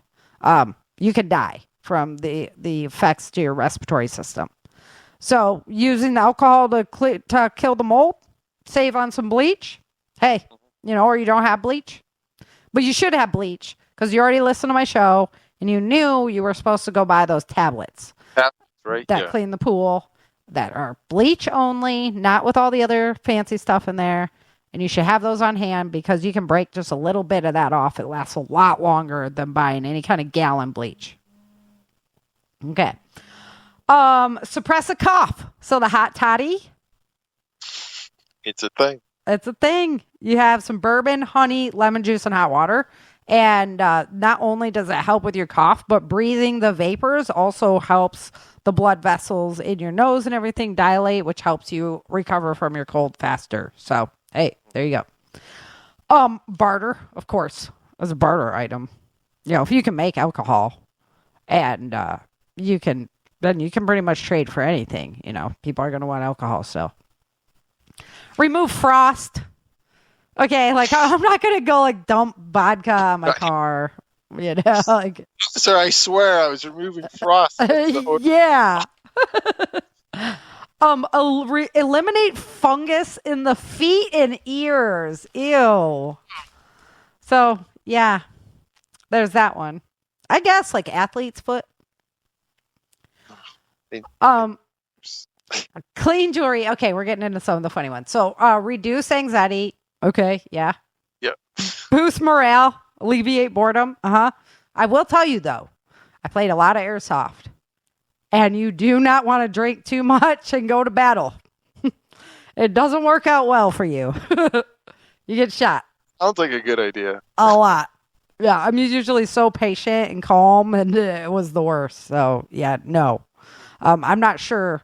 You can die from the effects to your respiratory system. So using alcohol to kill the mold, save on some bleach. Hey, or you don't have bleach, but you should have bleach because you already listened to my show and you knew you were supposed to go buy those tablets. Right? That clean the pool, that are bleach only, not with all the other fancy stuff in there. And you should have those on hand because you can break just a little bit of that off. It lasts a lot longer than buying any kind of gallon bleach. Okay. Suppress a cough. So the hot toddy. It's a thing. It's a thing. You have some bourbon, honey, lemon juice, and hot water. And not only does it help with your cough, but breathing the vapors also helps the blood vessels in your nose and everything dilate, which helps you recover from your cold faster. So, hey, there you go. Barter, of course, as a barter item. If you can make alcohol and you can pretty much trade for anything. People are going to want alcohol. So remove frost. Okay, like I'm not going to go like dump vodka on my car. Sir, I swear I was removing frost. Yeah. Eliminate fungus in the feet and ears. Ew. So, yeah. There's that one. I guess like athlete's foot. Clean jewelry. Okay, we're getting into some of the funny ones. So, reduce anxiety. Okay, yeah. Yep. Boost morale. Alleviate boredom. I will tell you, though, I played a lot of airsoft. And you do not want to drink too much and go to battle. It doesn't work out well for you. You get shot. Sounds like a good idea. A lot. Yeah, I'm usually so patient and calm, and it was the worst. So, yeah, no. I'm not sure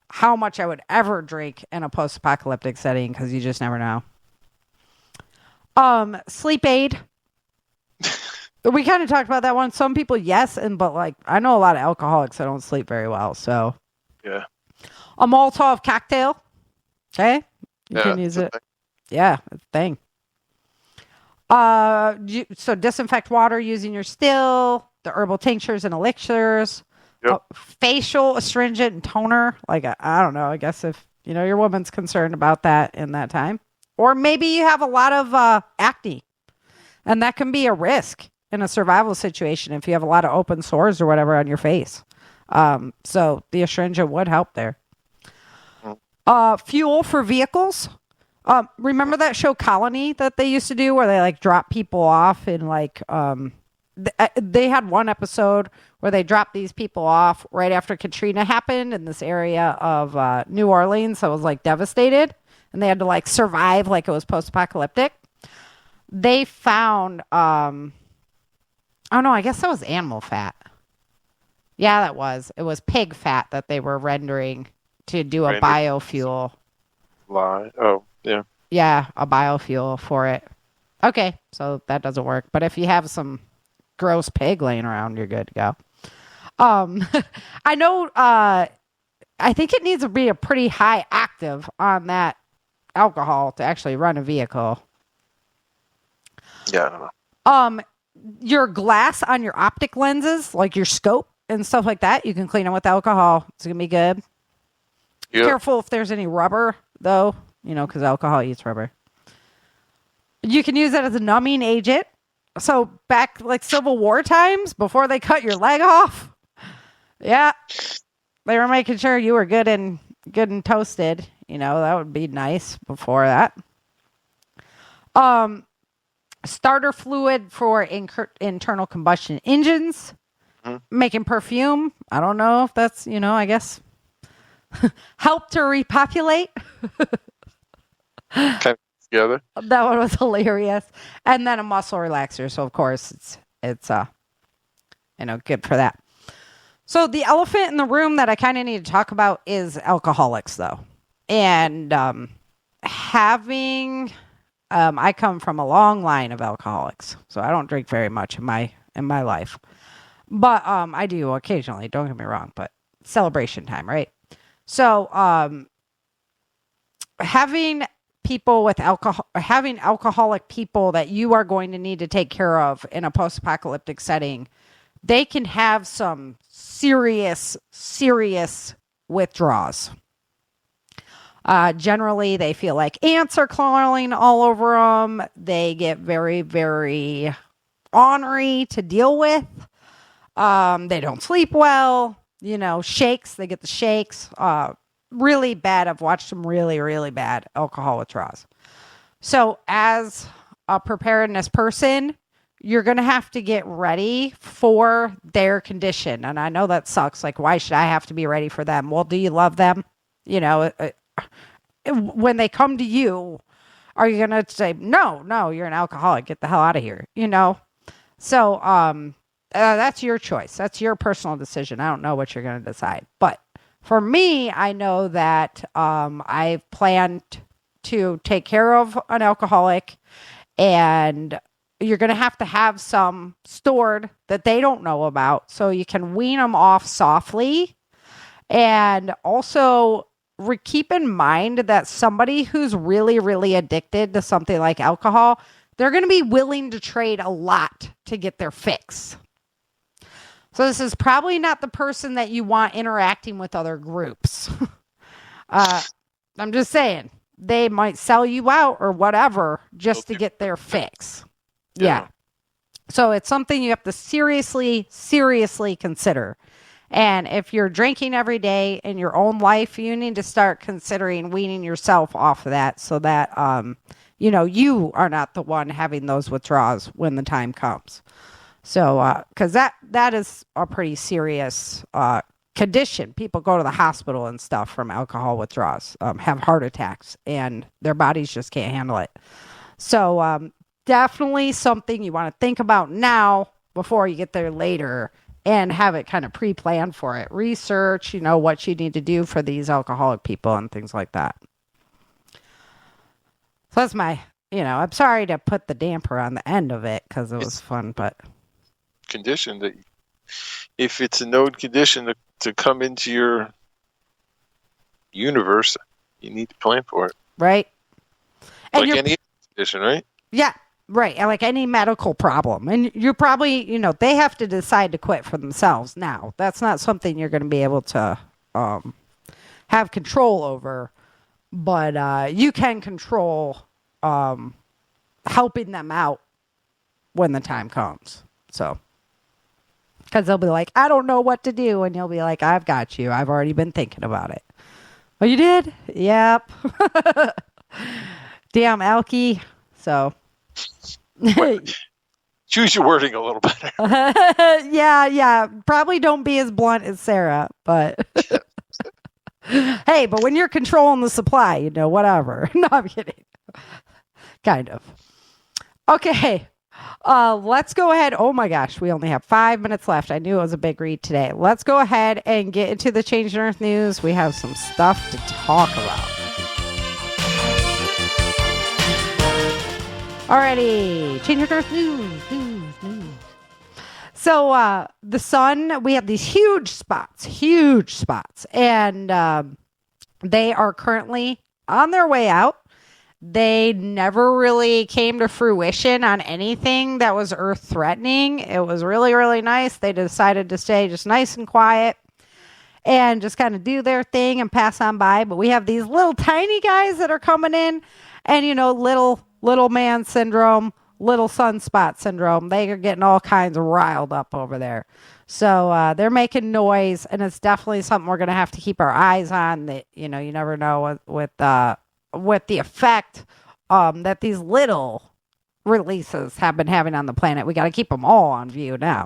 how much I would ever drink in a post-apocalyptic setting because you just never know. Sleep aid. We kind of talked about that one. Some people, yes, but like I know a lot of alcoholics that don't sleep very well. So, yeah, a Molotov cocktail. Okay, you can use it. Yeah, it's a thing. So disinfect water using your still. The herbal tinctures and elixirs. Yep. Facial astringent and toner. Like I don't know. I guess if your woman's concerned about that in that time, or maybe you have a lot of acne, and that can be a risk in a survival situation if you have a lot of open sores or whatever on your face. So the astringent would help there. Fuel for vehicles. Remember that show Colony that they used to do where they like drop people off in like, they had one episode where they dropped these people off right after Katrina happened in this area of New Orleans. So it was like devastated and they had to like survive like it was post-apocalyptic. They found, oh, no, I guess that was animal fat. Yeah, that was. It was pig fat that they were rendering to do a biofuel. Oh, yeah. Yeah, a biofuel for it. Okay, so that doesn't work. But if you have some gross pig laying around, you're good to go. I know, I think it needs to be a pretty high active on that alcohol to actually run a vehicle. Yeah, I don't know. Your glass on your optic lenses, like your scope and stuff like that, you can clean them with alcohol. It's going to be good. Yep. Careful if there's any rubber, though. because alcohol eats rubber. You can use it as a numbing agent. So back like Civil War times, before they cut your leg off, yeah, they were making sure you were good and toasted. That would be nice before that. Starter fluid for internal combustion engines, making perfume. I don't know if that's, I guess, help to repopulate. Together. That one was hilarious. And then a muscle relaxer. So of course it's good for that. So the elephant in the room that I kind of need to talk about is alcoholics though. And I come from a long line of alcoholics. So I don't drink very much in my life. But I do occasionally, don't get me wrong, but celebration time, right? So having people with alcohol, having alcoholic people that you are going to need to take care of in a post-apocalyptic setting, they can have some serious withdrawals. Generally, they feel like ants are crawling all over them. They get very, very ornery to deal with. They don't sleep well. Shakes. They get the shakes. Really bad. I've watched some really, really bad alcohol withdrawals. So as a preparedness person, you're going to have to get ready for their condition. And I know that sucks. Like, why should I have to be ready for them? Well, do you love them? When they come to you, are you going to say, no, you're an alcoholic. Get the hell out of here. So that's your choice. That's your personal decision. I don't know what you're going to decide. But for me, I know that I've planned to take care of an alcoholic, and you're going to have some stored that they don't know about so you can wean them off softly. And also keep in mind that somebody who's really, really addicted to something like alcohol, they're going to be willing to trade a lot to get their fix. So this is probably not the person that you want interacting with other groups. I'm just saying, they might sell you out or whatever just to get their fix. Yeah. So it's something you have to seriously consider. And if you're drinking every day in your own life, you need to start considering weaning yourself off of that so that, you are not the one having those withdrawals when the time comes. So, because that is a pretty serious condition. People go to the hospital and stuff from alcohol withdrawals, have heart attacks, and their bodies just can't handle it. So, definitely something you want to think about now before you get there later and have it kind of pre-planned for it. Research, what you need to do for these alcoholic people and things like that. So that's my, I'm sorry to put the damper on the end of it because it was fun, but... Condition that if it's a known condition to come into your universe, you need to plan for it. Right. And like any condition, right? Yeah. Right. Like any medical problem. And you're probably, they have to decide to quit for themselves now. That's not something you're going to be able to have control over. But you can control helping them out when the time comes. So, because they'll be like, I don't know what to do. And you'll be like, I've got you. I've already been thinking about it. Oh, you did? Yep. Damn, Alky. So. Choose your wording a little better. Yeah. Probably don't be as blunt as Sarah, but hey, but when you're controlling the supply, whatever. No, I'm kidding. Kind of. Okay. Let's go ahead. Oh my gosh, we only have 5 minutes left. I knew it was a big read today. Let's go ahead and get into the Changing Earth news. We have some stuff to talk about. Alrighty, Changing Earth news. So the sun, we have these huge spots, and they are currently on their way out. They never really came to fruition on anything that was earth threatening. It was really, really nice. They decided to stay just nice and quiet. and just kind of do their thing and pass on by. But we have these little tiny guys that are coming in, and little man syndrome, little sunspot syndrome. They are getting all kinds of riled up over there. So they're making noise, and it's definitely something we're going to have to keep our eyes on. That you never know with the effect that these little releases have been having on the planet. We got to keep them all on view now.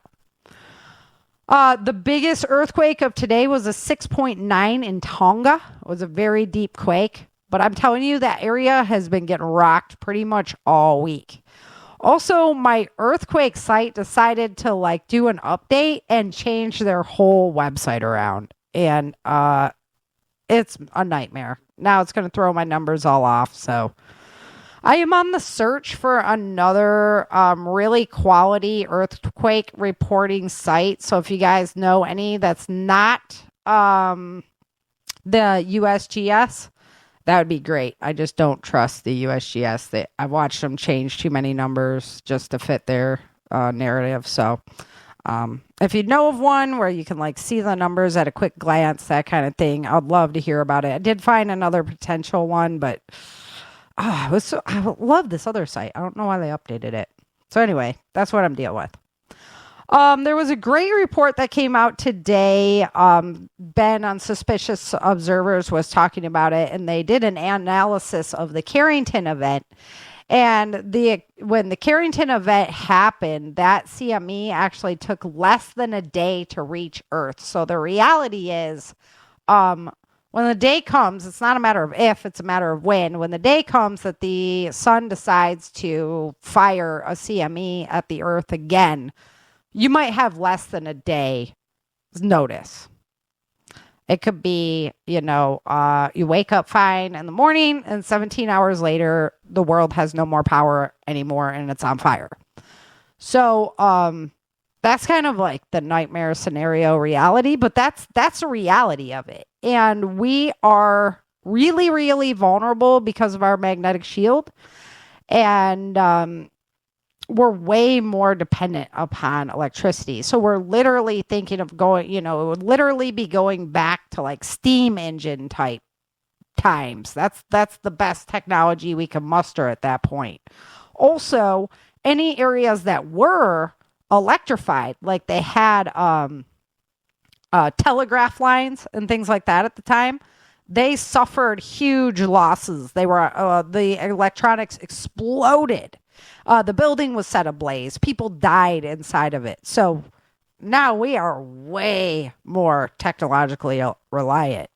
The biggest earthquake of today was a 6.9 in Tonga. It was a very deep quake, but I'm telling you, that area has been getting rocked pretty much all week. Also, my earthquake site decided to do an update and change their whole website around. And it's a nightmare. Now it's going to throw my numbers all off. So I am on the search for another really quality earthquake reporting site. So if you guys know any that's not the USGS, that would be great. I just don't trust the USGS. I've watched them change too many numbers just to fit their narrative. So if you know of one where you can see the numbers at a quick glance, that kind of thing, I'd love to hear about it. I did find another potential one, but I love this other site. I don't know why they updated it. So anyway, that's what I'm dealing with. There was a great report that came out today. Ben on Suspicious Observers was talking about it, and they did an analysis of the Carrington event. And when the Carrington event happened, that CME actually took less than a day to reach Earth. So the reality is, when the day comes, it's not a matter of if, it's a matter of when. When the day comes that the sun decides to fire a CME at the Earth again, you might have less than a day's notice. It could be, you wake up fine in the morning and 17 hours later, the world has no more power anymore and it's on fire. So that's kind of the nightmare scenario reality, but that's the reality of it. And we are really, really vulnerable because of our magnetic shield. And we're way more dependent upon electricity. So we're literally thinking of going, it would literally be going back to steam engine type times. That's the best technology we can muster at that point. Also, any areas that were electrified, like they had telegraph lines and things like that at the time, they suffered huge losses. They were the electronics exploded. The building was set ablaze. People died inside of it. So now we are way more technologically reliant.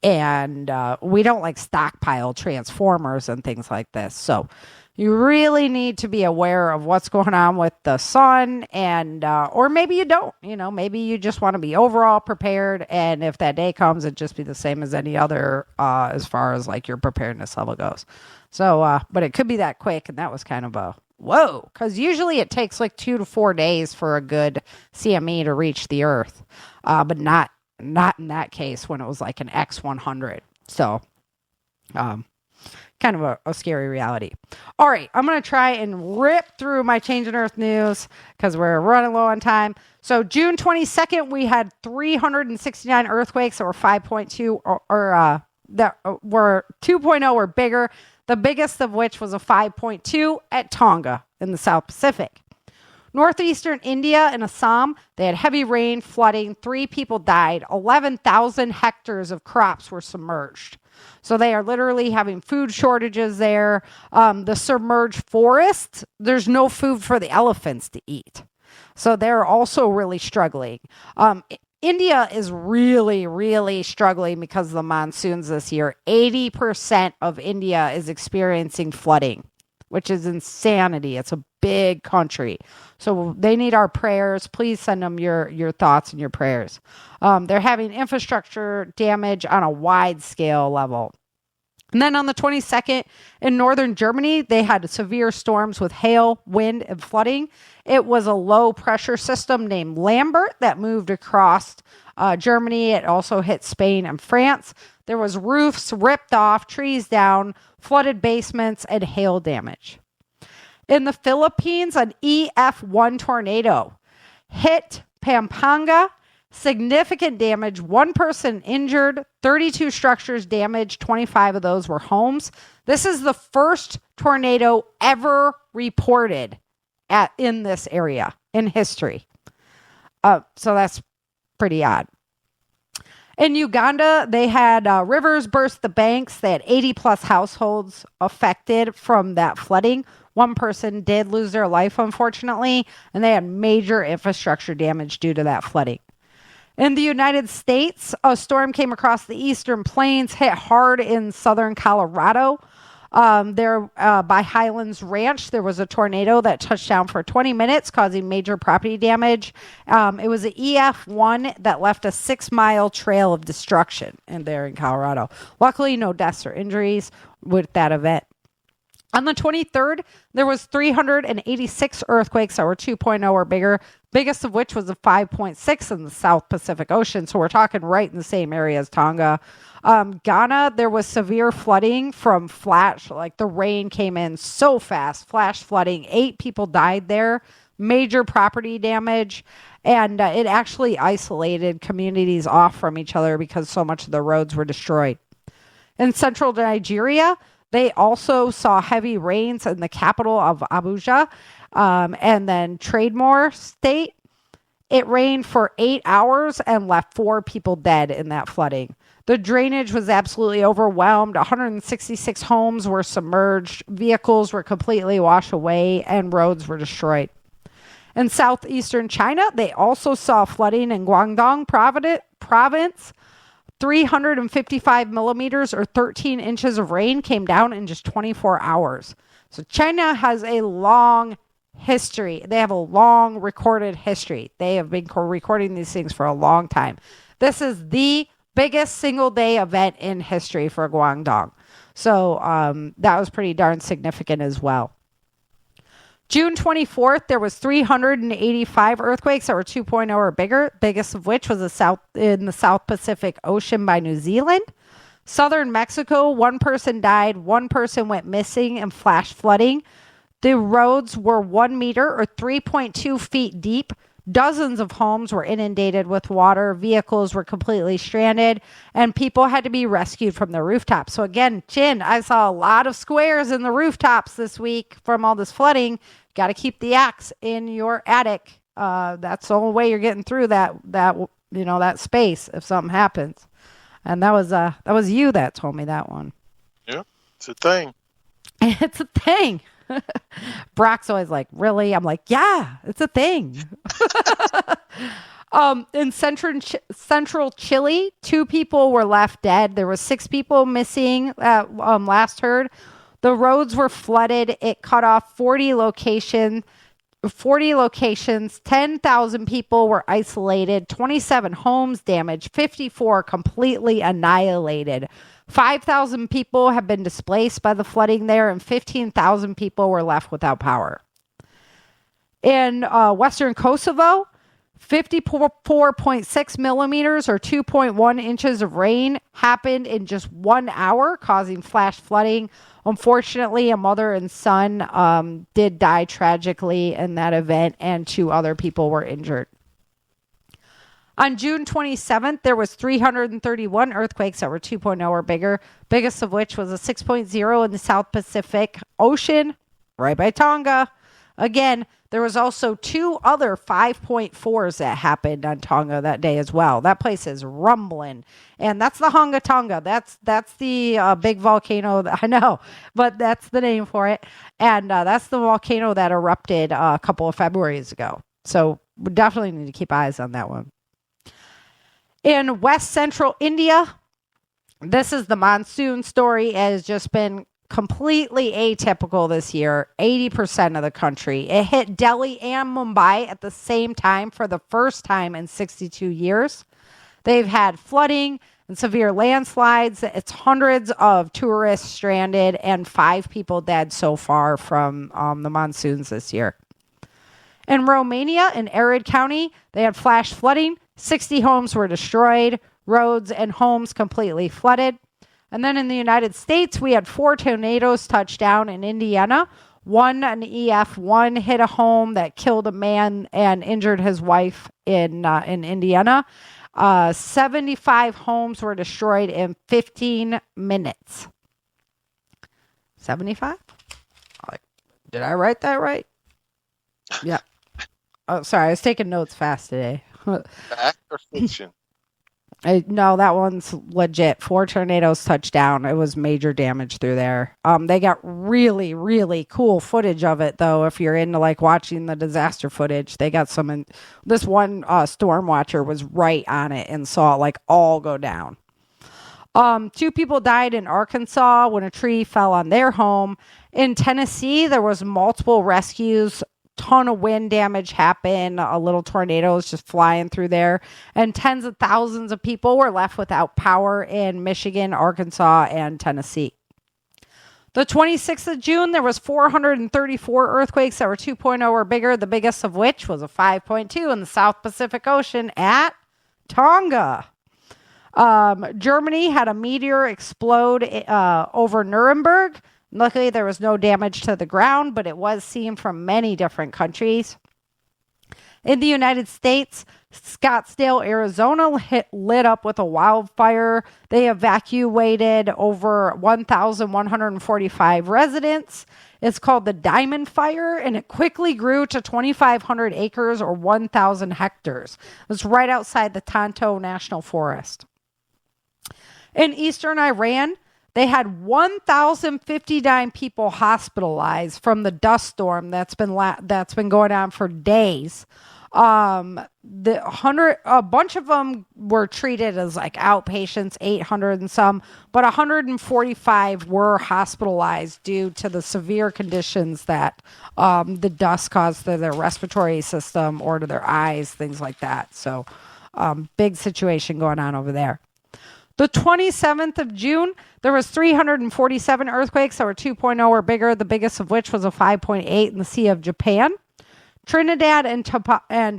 And we don't stockpile transformers and things like this. So you really need to be aware of what's going on with the sun. And or maybe you don't. Maybe you just want to be overall prepared. And if that day comes, it'd just be the same as any other as far as your preparedness level goes. So, but it could be that quick. And that was kind of a whoa, because usually it takes 2 to 4 days for a good CME to reach the Earth, but not in that case when it was an X100. So, kind of a scary reality. All right, I'm going to try and rip through my Change in Earth news because we're running low on time. So June 22nd, we had 369 earthquakes that were 5.2 or that were 2.0 or bigger. The biggest of which was a 5.2 at Tonga in the South Pacific. Northeastern India and Assam, they had heavy rain, flooding. 3 people died. 11,000 hectares of crops were submerged. So they are literally having food shortages there. The submerged forest, there's no food for the elephants to eat. So they're also really struggling. India is really, really struggling because of the monsoons this year. 80% of India is experiencing flooding, which is insanity. It's a big country. So they need our prayers. Please send them your thoughts and your prayers. They're having infrastructure damage on a wide scale level. And then on the 22nd, in northern Germany, they had severe storms with hail, wind, and flooding. It was a low pressure system named Lambert that moved across Germany. It also hit Spain and France. There was roofs ripped off, trees down, flooded basements, and hail damage. In the Philippines, an EF1 tornado hit Pampanga, Significant damage, 1 person injured, 32 structures damaged, 25 of those were homes. This is the first tornado ever reported in this area in history. So that's pretty odd. In Uganda, they had rivers burst the banks. They had 80 plus households affected from that flooding. 1 person did lose their life, unfortunately, and they had major infrastructure damage due to that flooding. In the United States, a storm came across the eastern plains, hit hard in southern Colorado. There by Highlands Ranch, there was a tornado that touched down for 20 minutes, causing major property damage. It was an EF1 that left a 6-mile trail of destruction there in Colorado. Luckily, no deaths or injuries with that event. On the 23rd, there was 386 earthquakes that were 2.0 or bigger, biggest of which was a 5.6 in the South Pacific Ocean. So we're talking right in the same area as Tonga. Ghana, there was severe flooding from flash, like the rain came in so fast, flash flooding. 8 people died there, major property damage, and it actually isolated communities off from each other because so much of the roads were destroyed. In central Nigeria, they also saw heavy rains in the capital of Abuja, and then Trademore State. It rained for 8 hours and left 4 people dead in that flooding. The drainage was absolutely overwhelmed. 166 homes were submerged. Vehicles were completely washed away and roads were destroyed. In southeastern China, they also saw flooding in Guangdong province. 355 millimeters or 13 inches of rain came down in just 24 hours. So China has a long history. They have a long recorded history. They have been recording these things for a long time. This is the biggest single day event in history for Guangdong. So that was pretty darn significant as well. June 24th, there was 385 earthquakes that were 2.0 or bigger, biggest of which was in the South Pacific Ocean by New Zealand. Southern Mexico, 1 person died, 1 person went missing in flash flooding. The roads were 1 meter or 3.2 feet deep. Dozens of homes were inundated with water. Vehicles were completely stranded, and people had to be rescued from the rooftops. So again, Chin, I saw a lot of squares in the rooftops this week from all this flooding. Got to keep the axe in your attic. That's the only way you're getting through that space if something happens. And that was you that told me that one. Yeah, it's a thing. It's a thing. Brock's always like, really? I'm like, yeah, it's a thing. In central Chile, 2 people were left dead. There were 6 people missing last heard. The roads were flooded. It cut off 40 locations. 10,000 people were isolated. 27 homes damaged. 54 completely annihilated. 5,000 people have been displaced by the flooding there, and 15,000 people were left without power. In western Kosovo, 54.6 millimeters or 2.1 inches of rain happened in just 1 hour, causing flash flooding. Unfortunately, a mother and son did die tragically in that event, and 2 other people were injured. On June 27th, there was 331 earthquakes that were 2.0 or bigger, biggest of which was a 6.0 in the South Pacific Ocean, right by Tonga. Again, there was also 2 other 5.4s that happened on Tonga that day as well. That place is rumbling, and that's the Hunga Tonga. That's the big volcano. I know, but that's the name for it, and that's the volcano that erupted a couple of Februarys ago. So we definitely need to keep eyes on that one. In west central India, this is the monsoon story. It has just been completely atypical this year. 80% of the country. It hit Delhi and Mumbai at the same time for the first time in 62 years. They've had flooding and severe landslides. It's hundreds of tourists stranded and 5 people dead so far from the monsoons this year. In Romania, in Arid County, they had flash flooding. 60 homes were destroyed, roads and homes completely flooded. And then in the United States, we had 4 tornadoes touch down in Indiana. An EF1 hit a home that killed a man and injured his wife in Indiana. 75 homes were destroyed in 15 minutes. 75? Did I write that right? Yeah. Oh, sorry. I was taking notes fast today. Fact or fiction? No, that one's legit. 4 tornadoes touched down. It was major damage through there. They got really, really cool footage of it, though. If you're into like watching the disaster footage, they got some. This one storm watcher was right on it and saw it like all go down. 2 people died in Arkansas when a tree fell on their home. In Tennessee, there was multiple rescues. Ton of wind damage happened. A little tornado was just flying through there. And tens of thousands of people were left without power in Michigan, Arkansas, and Tennessee. The 26th of June, there was 434 earthquakes that were 2.0 or bigger, the biggest of which was a 5.2 in the South Pacific Ocean at Tonga. Germany had a meteor explode over Nuremberg. Luckily, there was no damage to the ground, but it was seen from many different countries. In the United States, Scottsdale, Arizona lit up with a wildfire. They evacuated over 1,145 residents. It's called the Diamond Fire, and it quickly grew to 2,500 acres or 1,000 hectares. It's right outside the Tonto National Forest. In eastern Iran, they had 1,059 people hospitalized from the dust storm that's been going on for days. A bunch of them were treated as like outpatients, 800 and some, but 145 were hospitalized due to the severe conditions that the dust caused to their respiratory system or to their eyes, things like that. So, big situation going on over there. The 27th of June, there was 347 earthquakes that were 2.0 or bigger, the biggest of which was a 5.8 in the Sea of Japan. Trinidad and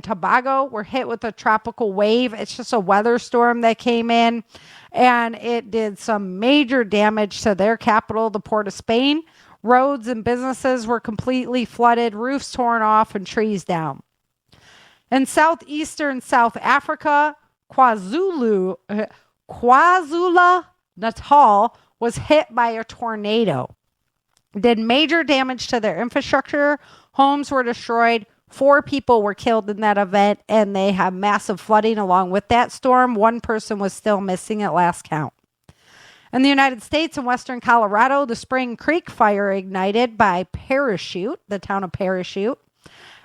Tobago were hit with a tropical wave. It's just a weather storm that came in, and it did some major damage to their capital, the Port of Spain. Roads and businesses were completely flooded, roofs torn off, and trees down. In southeastern South Africa, KwaZulu-Natal was hit by a tornado. It did major damage to their infrastructure. Homes were destroyed. 4 people were killed in that event, and they have massive flooding along with that storm. 1 person was still missing at last count. In the United States, in western Colorado, the Spring Creek fire ignited by Parachute, the town of Parachute.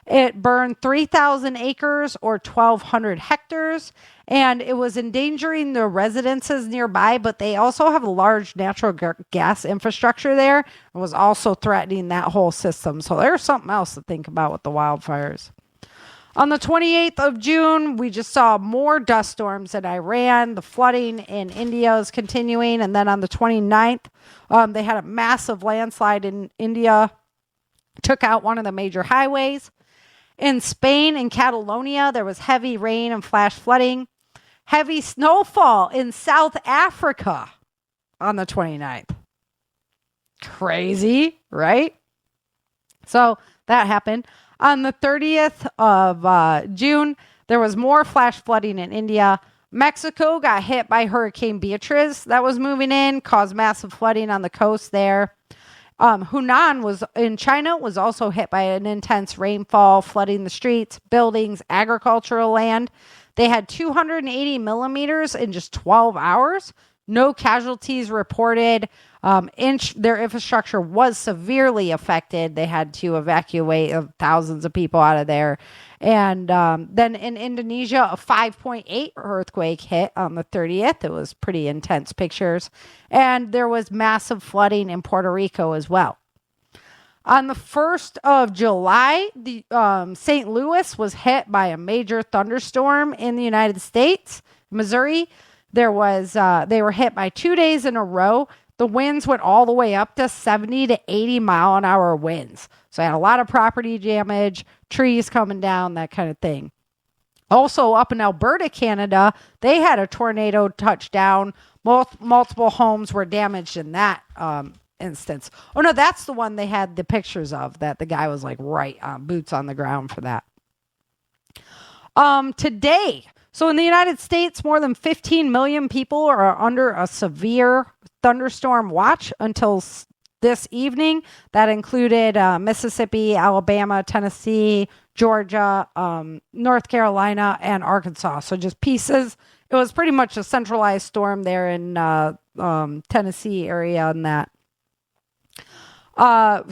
It burned 3,000 acres or 1,200 hectares, and it was endangering the residences nearby, but they also have a large natural gas infrastructure there and was also threatening that whole system. So there's something else to think about with the wildfires. On the 28th of June, we just saw more dust storms in Iran. The flooding in India is continuing. And then on the 29th, they had a massive landslide in India, took out one of the major highways. In Spain and Catalonia, there was heavy rain and flash flooding. Heavy snowfall in South Africa on the 29th. Crazy, right? So that happened. On the 30th of June, there was more flash flooding in India. Mexico got hit by Hurricane Beatrice that was moving in, caused massive flooding on the coast there. Hunan was in China was also hit by an intense rainfall, flooding the streets, buildings, agricultural land. They had 280 millimeters in just 12 hours. No casualties reported. Their infrastructure was severely affected. They had to evacuate thousands of people out of there. And then in Indonesia, a 5.8 earthquake hit on the 30th. It was pretty intense pictures. And there was massive flooding in Puerto Rico as well. On the 1st of July, the St. Louis was hit by a major thunderstorm in the United States. Missouri, they were hit by 2 days in a row. The winds went all the way up to 70 to 80 mile an hour winds. So I had a lot of property damage, trees coming down, that kind of thing. Also up in Alberta, Canada, they had a tornado touch down. Multiple homes were damaged in that instance. Oh no, that's the one they had the pictures of, that the guy was like boots on the ground for that. Today, so in the United States, more than 15 million people are under a severe thunderstorm watch until this evening. That included Mississippi, Alabama, Tennessee, Georgia, North Carolina, and Arkansas. So just pieces. It was pretty much a centralized storm there in Tennessee area and that.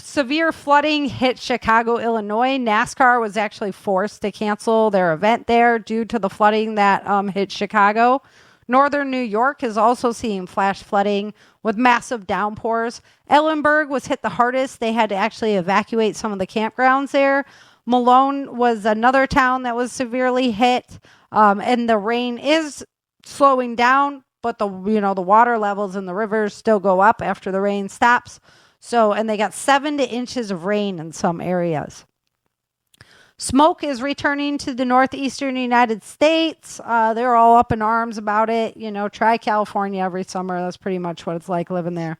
Severe flooding hit Chicago, Illinois. NASCAR was actually forced to cancel their event there due to the flooding that hit Chicago. Northern New York is also seeing flash flooding with massive downpours. Ellenburg was hit the hardest. They had to actually evacuate some of the campgrounds there. Malone was another town that was severely hit. And the rain is slowing down, but the water levels in the rivers still go up after the rain stops. So, and they got 7 inches of rain in some areas. Smoke is returning to the northeastern United States. They're all up in arms about it. Try California every summer. That's pretty much what it's like living there.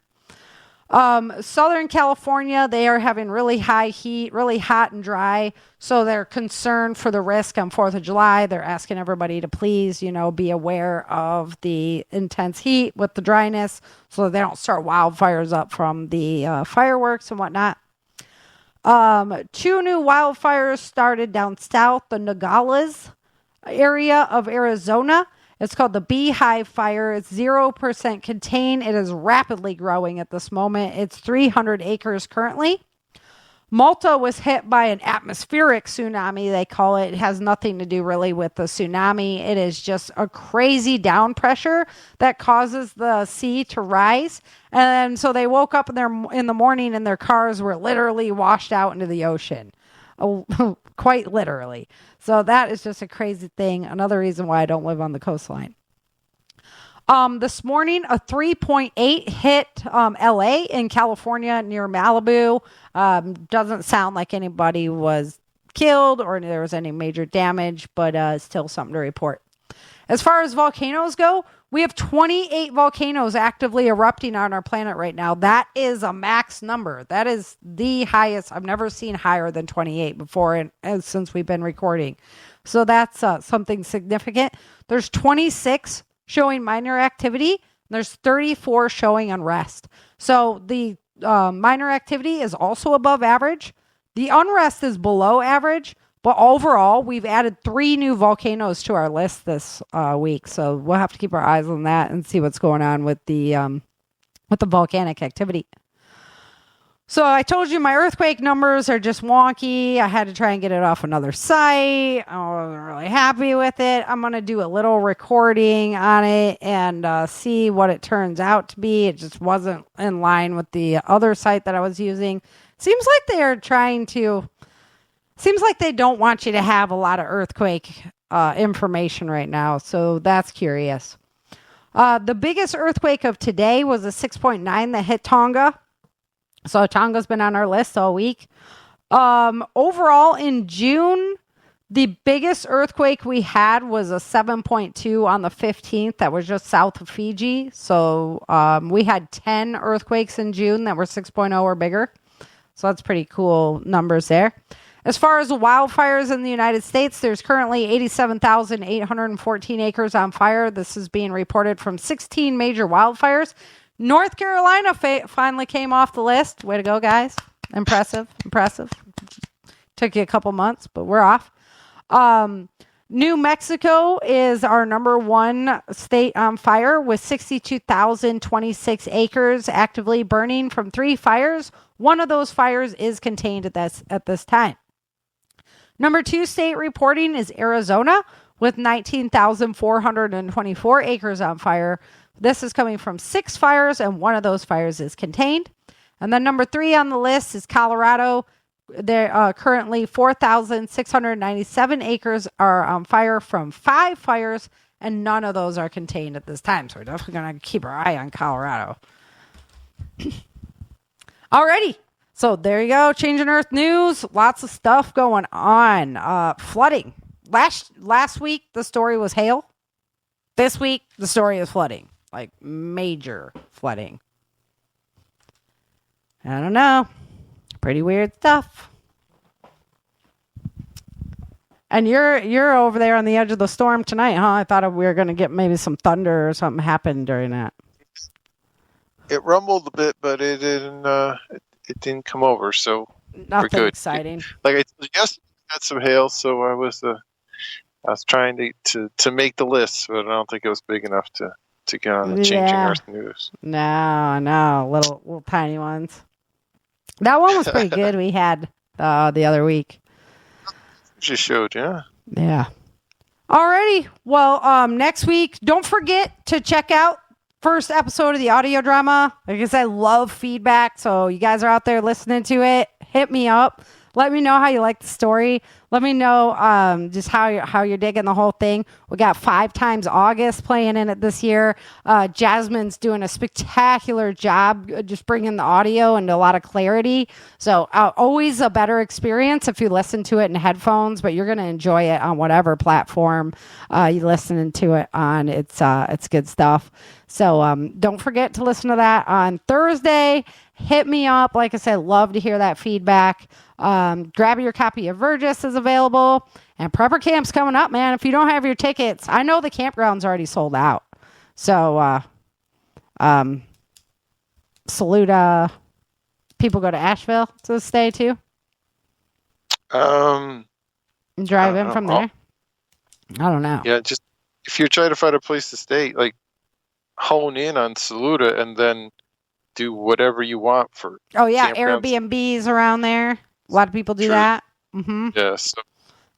Southern California, they are having really high heat, really hot and dry. So they're concerned for the risk on 4th of July. They're asking everybody to please, be aware of the intense heat with the dryness so that they don't start wildfires up from the fireworks and whatnot. 2 new wildfires started down south, the Nogales area of Arizona. It's called the Beehive Fire. It's 0% contained. It is rapidly growing at this moment. It's 300 acres currently. Malta was hit by an atmospheric tsunami, they call it. It has nothing to do really with the tsunami. It is just a crazy down pressure that causes the sea to rise. And so they woke up in the morning and their cars were literally washed out into the ocean. Quite literally. So that is just a crazy thing. Another reason why I don't live on the coastline. This morning, a 3.8 hit LA in California near Malibu. Doesn't sound like anybody was killed or there was any major damage, but still something to report. As far as volcanoes go, we have 28 volcanoes actively erupting on our planet right now. That is a max number. That is the highest. I've never seen higher than 28 before since we've been recording. So that's something significant. There's 26 showing minor activity. There's 34 showing unrest. So the minor activity is also above average. The unrest is below average. But overall, we've added 3 new volcanoes to our list this week. So we'll have to keep our eyes on that and see what's going on with the volcanic activity. So I told you my earthquake numbers are just wonky. I had to try and get it off another site. I wasn't really happy with it. I'm going to do a little recording on it and see what it turns out to be. It just wasn't in line with the other site that I was using. Seems like they're trying to... Seems like they don't want you to have a lot of earthquake information right now, so that's curious. The biggest earthquake of today was a 6.9 that hit Tonga. So Tonga's been on our list all week. Overall, in June, the biggest earthquake we had was a 7.2 on the 15th that was just south of Fiji. So we had 10 earthquakes in June that were 6.0 or bigger. So that's pretty cool numbers there. As far as the wildfires in the United States, there's currently 87,814 acres on fire. This is being reported from 16 major wildfires. North Carolina finally came off the list. Way to go, guys. Impressive. Took you a couple months, but we're off. New Mexico is our number 1 state on fire with 62,026 acres actively burning from 3 fires. One of those fires is contained at this time. Number 2 state reporting is Arizona with 19,424 acres on fire. This is coming from 6 fires, and one of those fires is contained. And then number 3 on the list is Colorado. There are currently 4,697 acres are on fire from 5 fires, and none of those are contained at this time. So we're definitely going to keep our eye on Colorado. Alrighty. So there you go. Changing Earth news. Lots of stuff going on. Flooding. Last week, the story was hail. This week, the story is flooding. Like major flooding. I don't know. Pretty weird stuff. And you're over there on the edge of the storm tonight, huh? I thought we were going to get maybe some thunder or something happen during that. It rumbled a bit, but it didn't. It didn't come over, so nothing we're good. Exciting. Like I told you, yes, we had some hail, so I was trying to make the list, but I don't think it was big enough to get on the Changing Earth news. No, little tiny ones. That one was pretty good. We had the other week. Just showed, yeah. Yeah. Alrighty. Well, next week, don't forget to check out first episode of the audio drama. Like I said, I love feedback. So you guys are out there listening to it. Hit me up. Let me know how you like the story. Let me know just how you're digging the whole thing. We got 5 times August playing in it this year. Jasmine's doing a spectacular job just bringing the audio and a lot of clarity. So always a better experience if you listen to it in headphones, but you're going to enjoy it on whatever platform you're listening to it on. It's good stuff. So don't forget to listen to that on Thursday. Hit me up. Like I said, love to hear that feedback. Grab your copy of Virgis is available. And Prepper Camp's coming up, man. If you don't have your tickets, I know the campground's already sold out. So, salute, people go to Asheville to stay too. Drive in from there. I don't know. Yeah, just if you're trying to find a place to stay, like hone in on Saluda and then do whatever you want for. Oh yeah, Airbnbs around there. A lot of people do that. Mm-hmm. Yes.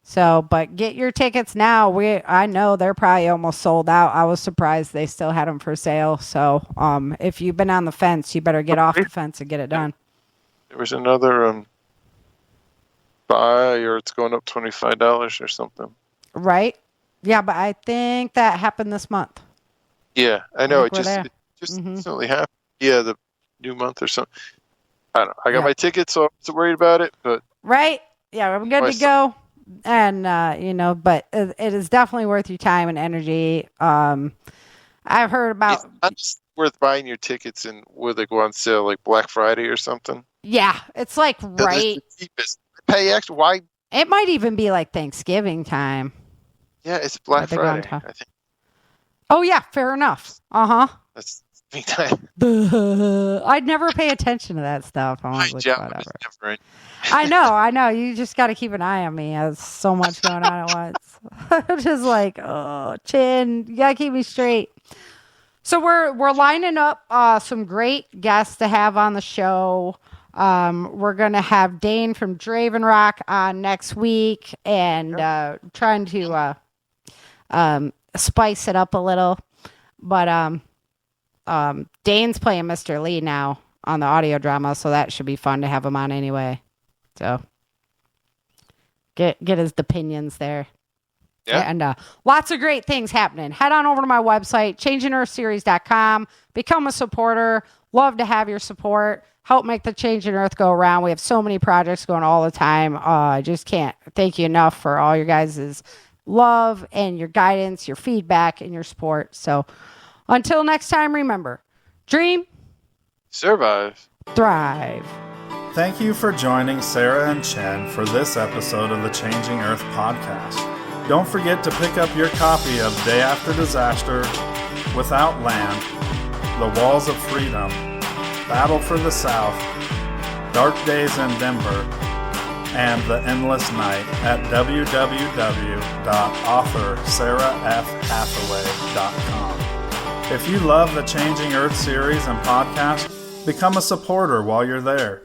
So, but get your tickets now. I know they're probably almost sold out. I was surprised they still had them for sale. So, if you've been on the fence, you better get off the fence and get it done. There was another buy, or it's going up $25 or something. Right? Yeah, but I think that happened this month. Yeah, I know. It just recently happened. Yeah, the new month or something. I don't know. I got my ticket, so I'm not worried about it. But right? Yeah, I'm good to go. And, but it is definitely worth your time and energy. I've heard about... It's not just worth buying your tickets and will they go on sale like Black Friday or something? Yeah, it's like right... It's the cheapest. Pay extra. Why? It might even be like Thanksgiving time. Yeah, it's Black Friday, I think. Oh, yeah, fair enough. Uh-huh. That's me time. I'd never pay attention to that stuff. My job is different. I know. You just got to keep an eye on me. There's so much going on at once. I'm just like, oh, Chin, you got to keep me straight. So we're lining up some great guests to have on the show. We're going to have Dane from Draven Rock on next week and trying to spice it up a little. But Dane's playing Mr. Lee now on the audio drama, so that should be fun to have him on anyway. So get his opinions there. Yeah. And lots of great things happening. Head on over to my website, changingearthseries.com. Become a supporter. Love to have your support. Help make the Changing Earth go around. We have so many projects going all the time. I just can't thank you enough for all your guys' love and your guidance, your feedback, and your support. So until next time, remember, dream, survive, thrive. Thank you for joining Sarah and Chen for this episode of the Changing Earth podcast. Don't forget to pick up your copy of Day After Disaster, Without Land, The Walls of Freedom, Battle for the South, Dark Days in Denver, and The Endless Night at www.authorSarahFHathaway.com. If you love the Changing Earth series and podcast, become a supporter while you're there.